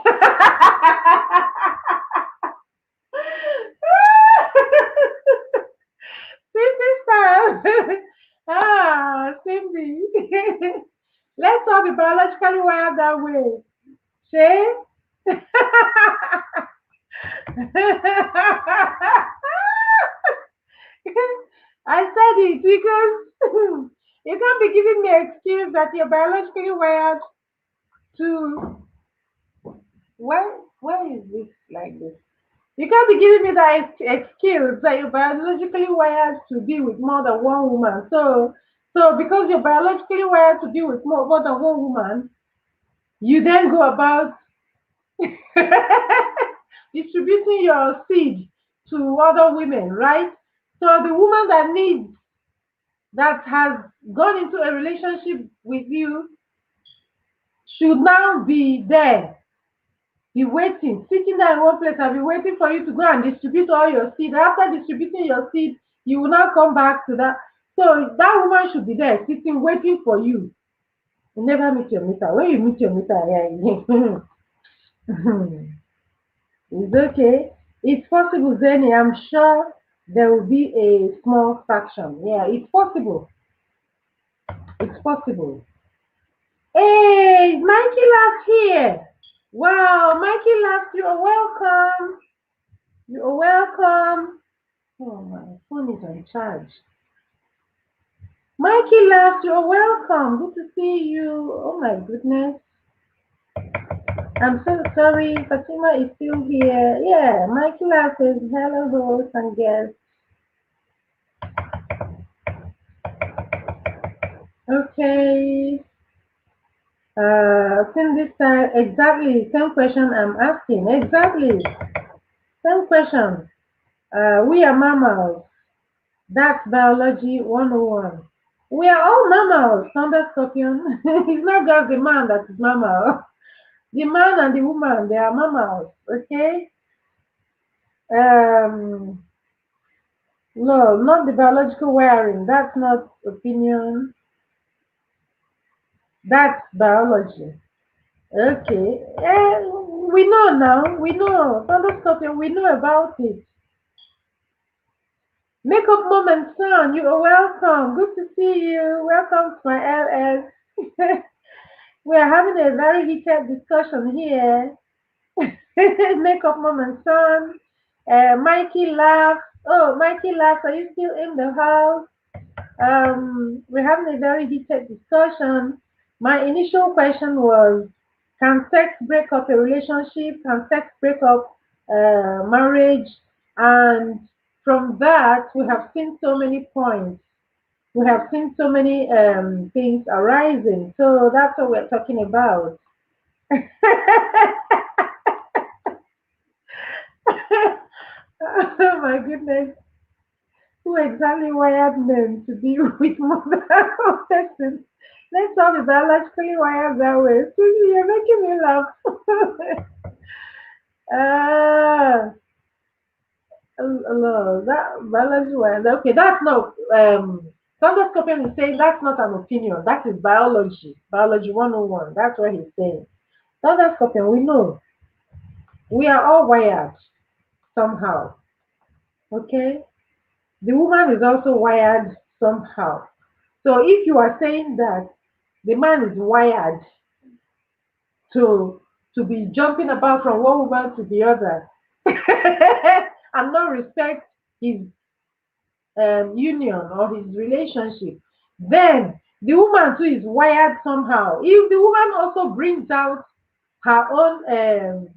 Cindy style. Cindy. Let's all be biologically wired that way. Shay? I said it because You can't be giving me an excuse that you're biologically wired to. Why is this like this? You can't be giving me that excuse that you're biologically wired to be with more than one woman. So because you're biologically wired to be with more than one woman, you then go about distributing your seed to other women, right? So the woman that has gone into a relationship with you should now be there, be waiting, sitting there in one place and be waiting for you to go and distribute all your seed. After distributing your seed, you will now come back to that. So that woman should be there, sitting, waiting for you. You never meet your meter. When you meet your meter, yeah, it's okay. It's possible, Zenny. I'm sure there will be a small faction. Yeah, it's possible. It's possible. Hey, Mikey last here. Wow, Mikey last, you are welcome. You are welcome. Oh, my phone is on charge. Mikey left, you're welcome. Good to see you. Oh my goodness. I'm so sorry. Fatima is still here. Yeah, Mikey left says hello, host and guest. Okay. Since this time, exactly, same question I'm asking. Exactly, same question. We are mammals. That's biology 101. We are all mammals, Thunder Scorpion. It's not just the man that is mammal. The man and the woman, they are mammals, okay? Um, no, not the biological wiring. That's not opinion. That's biology. Okay. We know now. We know. Thunder Scorpion, we know about it. Makeup Moment Son, you are welcome. Good to see you. Welcome to my LS. We are having a very heated discussion here. Makeup Moment Son. Mikey laughs. Oh, Mikey laughs. Are you still in the house? We're having a very heated discussion. My initial question was, can sex break up a relationship? Can sex break up marriage? And from that, we have seen so many points. We have seen so many things arising. So that's what we're talking about. Oh my goodness. Who exactly wired men to be with mother person? Let's talk about biologically wired that way. Susie, you're making me laugh. uh, no, that biology wired. Okay, that's not. Thomas Copen is saying that's not an opinion. That is biology. Biology 101. That's what he's saying. Thomas Copen, we know we are all wired somehow. Okay? The woman is also wired somehow. So if you are saying that the man is wired to be jumping about from one woman to the other and not respect his union or his relationship, then the woman too is wired somehow. If the woman also brings out her own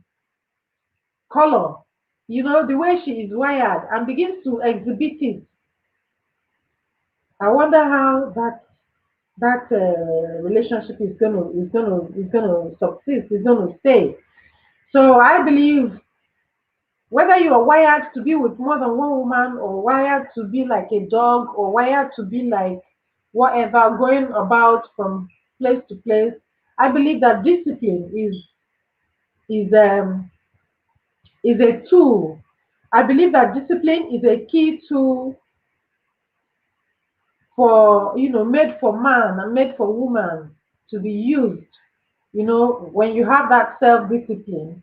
color, the way she is wired and begins to exhibit it, I wonder how that relationship is gonna succeed, is gonna stay. So I believe whether you are wired to be with more than one woman or wired to be like a dog or wired to be like whatever, going about from place to place, I believe that discipline is is a tool. I believe that discipline is a key tool for made for man and made for woman to be used. When you have that self-discipline,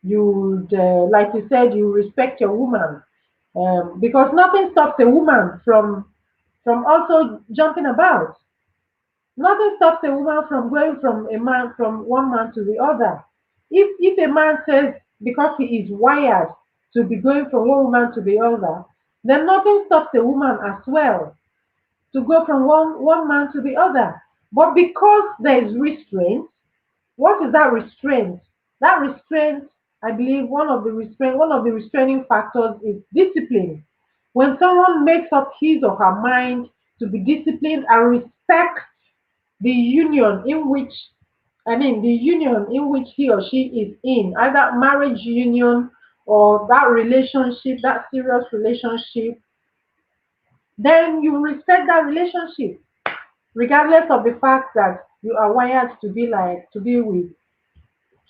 you would, like you said, you respect your woman, because nothing stops a woman from also jumping about. Nothing stops a woman from going from one man to the other. If a man says because he is wired to be going from one woman to the other, then nothing stops a woman as well. to go from one man to the other. But because there is restraint, what is that restraint? That restraint, I believe, one of the restraining factors is discipline. When someone makes up his or her mind to be disciplined and respect the union in which the union in which he or she is in, either marriage union or that relationship, that serious relationship, then you respect that relationship, regardless of the fact that you are wired to be with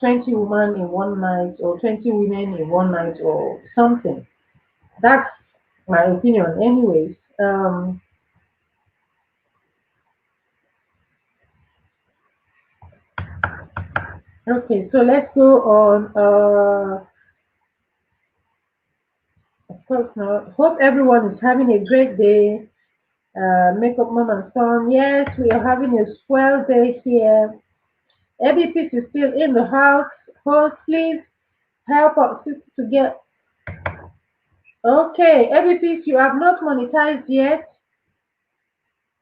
20 women in one night or 20 women in one night or something. That's my opinion, anyways. Okay, so let's go on. Of course, now, hope everyone is having a great day. Makeup Mom and Son. Yes, we are having a swell day here. ABP is still in the house. Host, please help us to get. Okay, ABP, you have not monetized yet.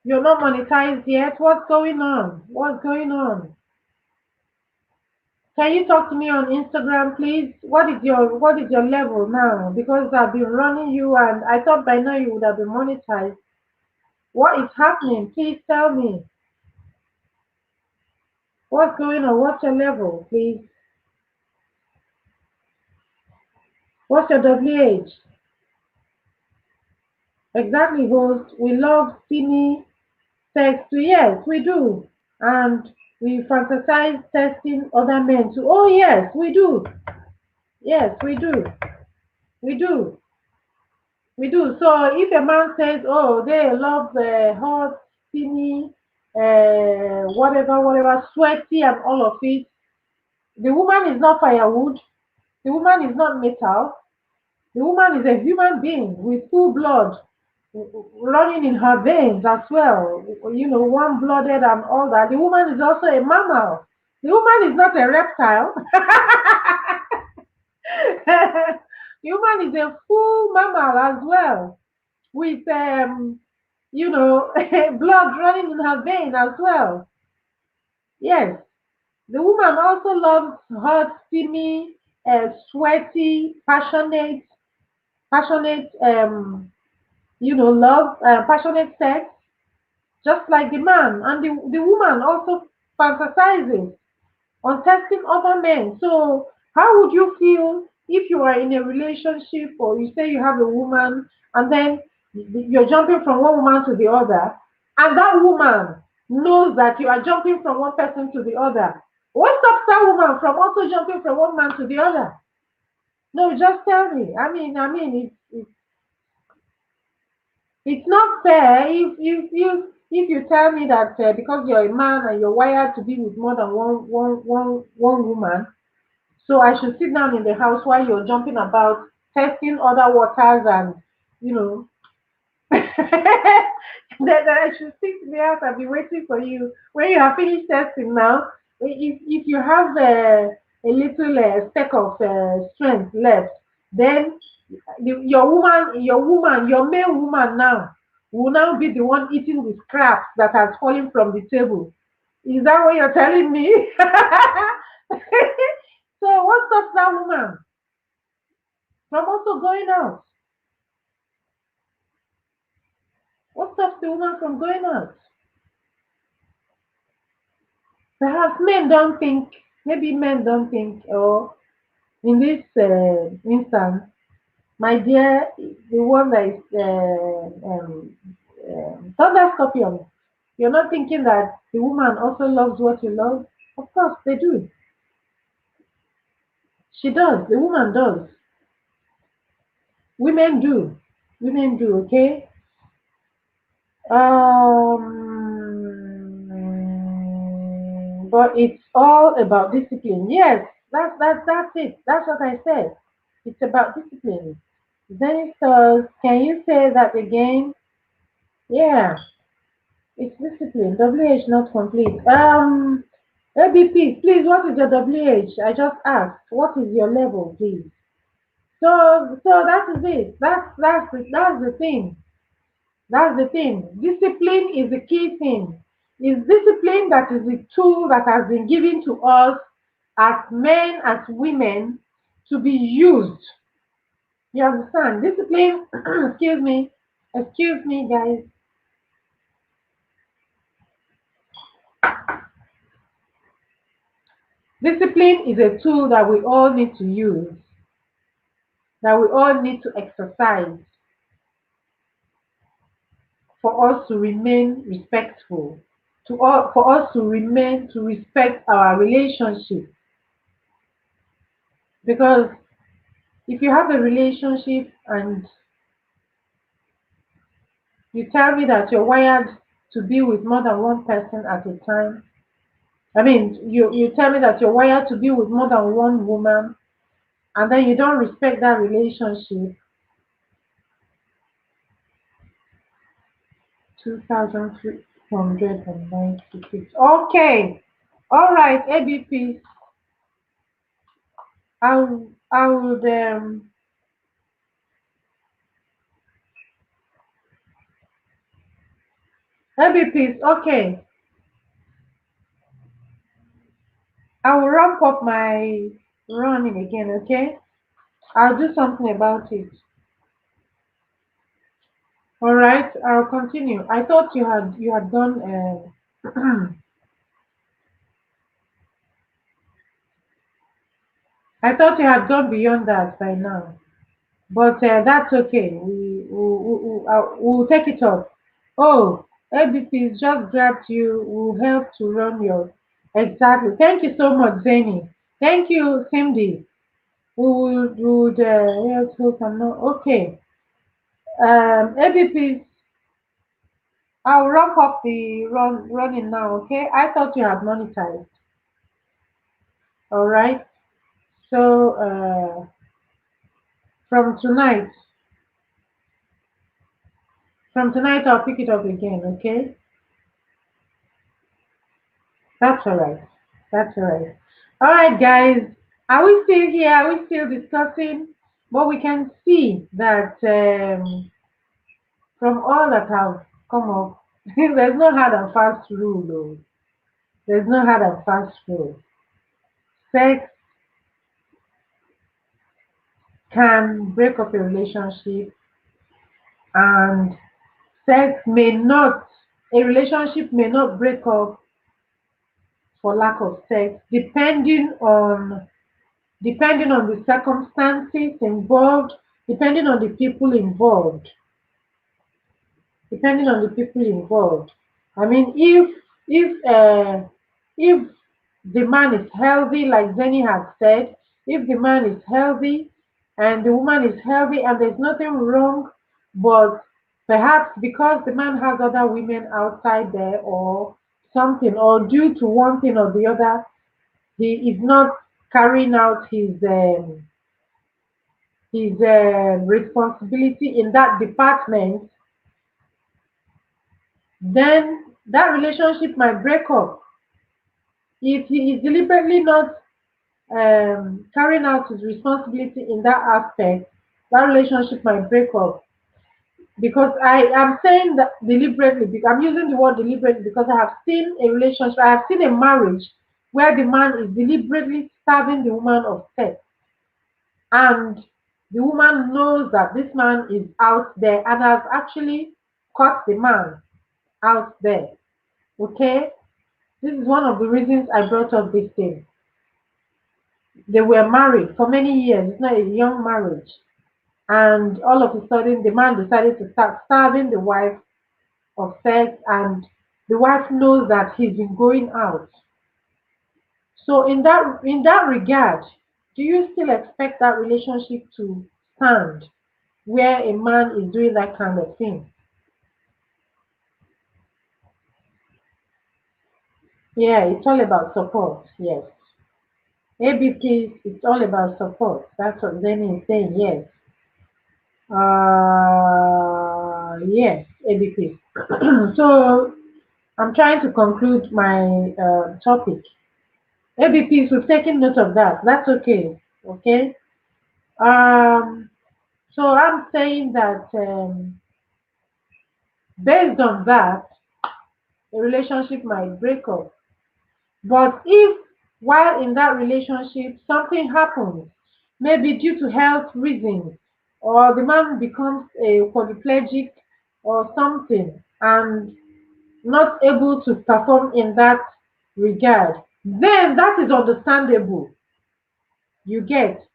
You're not monetized yet. What's going on? What's going on? Can you talk to me on Instagram, please? What is your level now? Because I've been running you and I thought by now you would have been monetized. What is happening? Please tell me. What's going on? What's your level, please? What's your WH? Exactly, host. We love steamy sex too. Yes, we do. And we fantasize testing other men too. Oh yes, we do. Yes, we do. We do. We do. So if a man says, "Oh, they love hot, steamy, whatever, sweaty, and all of it," the woman is not firewood. The woman is not metal. The woman is a human being with full blood running in her veins as well. Warm blooded and all that. The woman is also a mammal. The woman is not a reptile. The woman is a full mammal as well, with blood running in her vein as well. Yes, the woman also loves hot, steamy, sweaty, passionate, love, passionate sex, just like the man. And the woman also fantasizes on testing other men. So, how would you feel if you are in a relationship or you say you have a woman and then you're jumping from one woman to the other, and that woman knows that you are jumping from one person to the other? What stops that woman from also jumping from one man to the other? No, just tell me. It's not fair if you tell me that because you're a man and you're wired to be with more than one woman, so I should sit down in the house while you're jumping about, testing other waters and, you know, that I should sit in the house and be waiting for you when you have finished testing now. If you have a little speck of strength left, then your male woman now will now be the one eating the scraps that has fallen from the table. Is that what you're telling me? So what stops that woman from also going out? What stops the woman from going out? Perhaps men don't think, or in this instance, my dear, the one that is thunder scorpion, you're not thinking that the woman also loves what you love? Of course, they do. She does. The woman does. Women do. Women do, okay? But it's all about discipline. Yes, that's it. That's what I said. It's about discipline. Then says, can you say that again? Yeah, it's discipline. WH not complete. ABP, please, what is your WH? I just asked. What is your level, please? So that is it. That's the thing. That's the thing. Discipline is the key thing. Is discipline that is the tool that has been given to us as men, as women, to be used. You understand? Discipline, excuse me, guys. Discipline is a tool that we all need to use, that we all need to exercise for us to remain respectful, for us to remain to respect our relationship. Because if you have a relationship and you tell me that you're wired to be with more than one person at a time, I mean, you tell me that you're wired to be with more than one woman, and then you don't respect that relationship. 2,396. Okay. All right, ABP. I would ABPs. Okay. I will ramp up my running again. Okay. I'll do something about it. All right. I'll continue. I thought you had done. I thought you had gone beyond that by now. But that's okay. We'll take it up. Oh, ABP's just grabbed you. Will help to run your exactly. Thank you so much, Zeni. Thank you, Cindy. We would yes, who can know? Okay. ABP's. I'll wrap up the running now. Okay. I thought you had monetized. All right. So from tonight, from tonight I'll pick it up again. Okay. That's all right. That's all right. All right, guys. Are we still here? Are we still discussing? But we can see that from all that have come up, there's no hard and fast rule, though. There's no hard and fast rule. Sex can break up a relationship, and sex may not, a relationship may not break up for lack of sex, depending on the circumstances involved, depending on the people involved, depending on the people involved. I mean, if the man is healthy, like Zenny has said, if the man is healthy and the woman is healthy and there's nothing wrong, but perhaps because the man has other women outside there or something, or due to one thing or the other, he is not carrying out his responsibility in that department, then that relationship might break up. If he is deliberately not carrying out his responsibility in that aspect, that relationship might break up. Because I am saying that deliberately, because I'm using the word deliberately because I have seen a relationship, I have seen a marriage where the man is deliberately starving the woman of sex, and the woman knows that this man is out there and has actually caught the man out there. Okay, this is one of the reasons I brought up this thing. They were married for many years. It's not a young marriage. And all of a sudden, the man decided to start starving the wife of sex, and the wife knows that he's been going out. So, in that regard, do you still expect that relationship to stand where a man is doing that kind of thing? Yeah, it's all about support. Yes. ABP, it's all about support. That's what Zenny is saying. Yes. Yes, ABP. So I'm trying to conclude my topic. ABPs, we've taken note of that. That's okay. Okay. Um, so I'm saying that Based on that, a relationship might break up. But if while in that relationship something happens, maybe due to health reasons, or the man becomes a quadriplegic or something and not able to perform in that regard, then that is understandable. You get,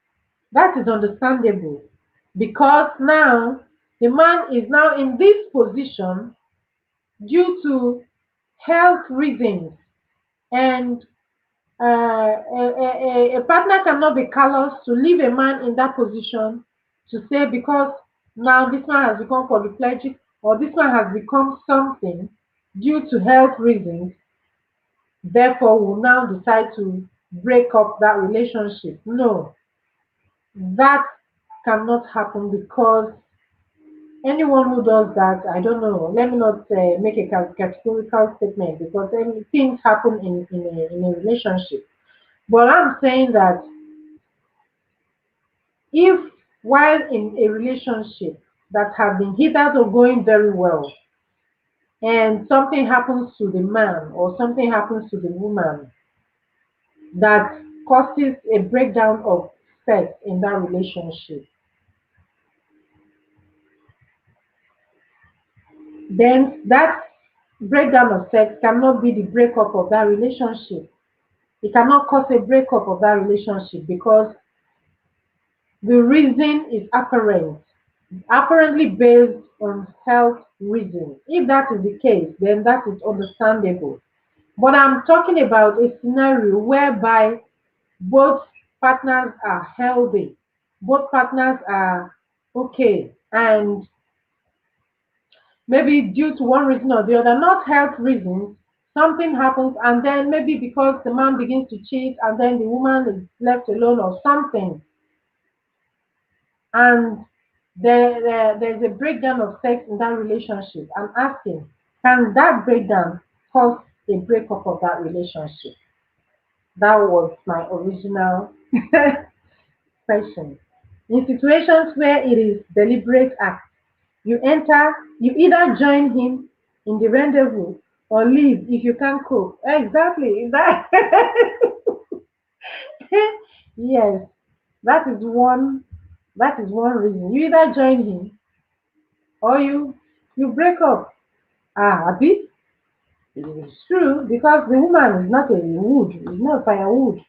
that is understandable because now the man is now in this position due to health reasons, and a partner cannot be callous to leave a man in that position to say because now this man has become quadriplegic or this man has become something due to health reasons, therefore will now decide to break up that relationship. No, that cannot happen because anyone who does that, I don't know, let me not make a categorical statement because things happen in a relationship. But I'm saying that if while in a relationship that have been hitherto going very well and something happens to the man or something happens to the woman that causes a breakdown of sex in that relationship, then that breakdown of sex cannot be the breakup of that relationship. It cannot cause a breakup of that relationship because the reason is apparent, apparently based on health reasons. If that is the case, then that is understandable. But I'm talking about a scenario whereby both partners are healthy, both partners are okay, and maybe due to one reason or the other, not health reasons, something happens, and then maybe because the man begins to cheat, and then the woman is left alone or something, and there's a breakdown of sex in that relationship. I'm asking, can that breakdown cause a breakup of that relationship? That was my original question. In situations where it is deliberate act, you either join him in the rendezvous or leave if you can't cope. Exactly. That yes, that is one that is one reason. You either join him or you break up. Ah, Abi, it's true because the woman is not a wood, is not firewood.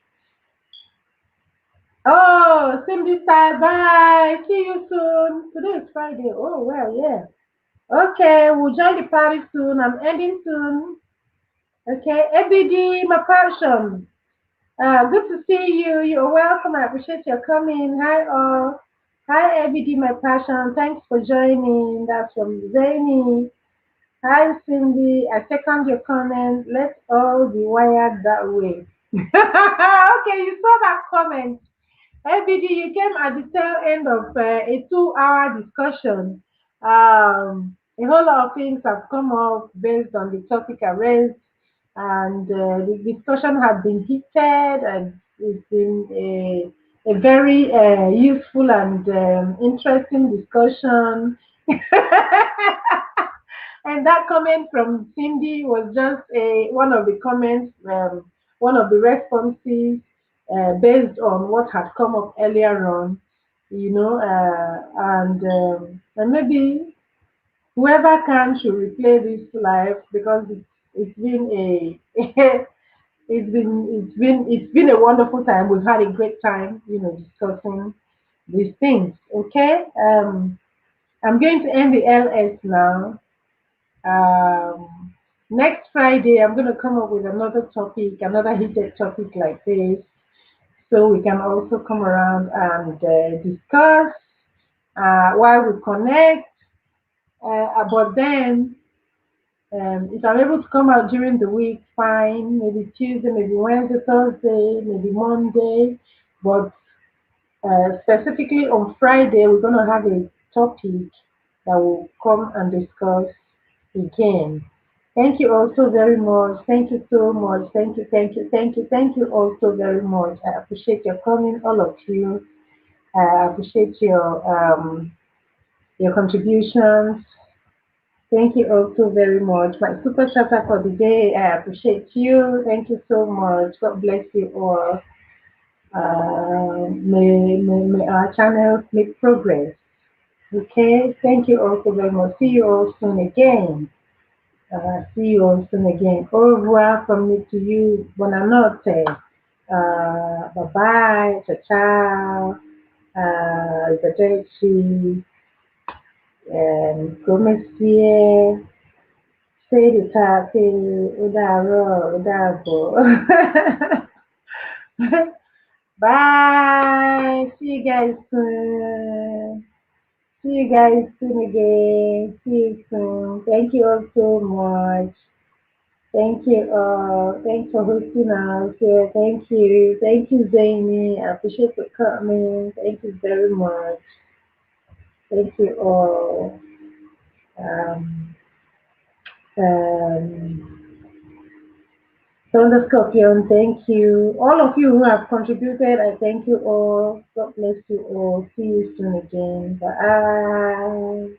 Oh, Cindy style, bye. See you soon. Today is Friday. Oh well, yeah. Okay, we'll join the party soon. I'm ending soon. Okay, ABD, my passion. Good to see you. You're welcome. I appreciate your coming. Hi all. Hi ABD, my passion. Thanks for joining. That's from Zany. Hi Cindy. I second your comment. Let's all be wired that way. Okay, you saw that comment. ABD, you came at the tail end of a 2 hour discussion. A whole lot of things have come up based on the topic I raised, and the discussion has been heated, and it's been a very useful and interesting discussion. And that comment from Cindy was just one of the comments, one of the responses based on what had come up earlier on, and maybe whoever can should replay this live because it's been a it's been a wonderful time. We've had a great time, discussing these things. Okay, I'm going to end the LS now. Next Friday, I'm going to come up with another topic, another heated topic like this, so we can also come around and discuss while we connect. But then, if I'm able to come out during the week, fine. Maybe Tuesday, maybe Wednesday, Thursday, maybe Monday. But specifically on Friday, we're going to have a topic that we'll come and discuss again. Thank you also very much. Thank you so much. Thank you, thank you, thank you, thank you also very much. I appreciate your coming, all of you. I appreciate your contributions. Thank you also very much. My super chatter for the day. I appreciate you. Thank you so much. God bless you all. May our channels make progress. Okay. Thank you also very much. See you all soon again. See you all soon again. Au revoir from me to you. Buonanotte. Bye bye. Ciao ciao. Arrivederci. Come sie. Say the top, say udaro, udabo. Bye. See you guys soon. See you guys soon again. See you soon. Thank you all so much. Thank you all. Thanks for hosting us here. Thank you. Thank you, Zany. I appreciate you coming. Thank you very much. Thank you all. Um, um, Thunder Scorpion, thank you. All of you who have contributed, I thank you all. God bless you all. See you soon again. Bye.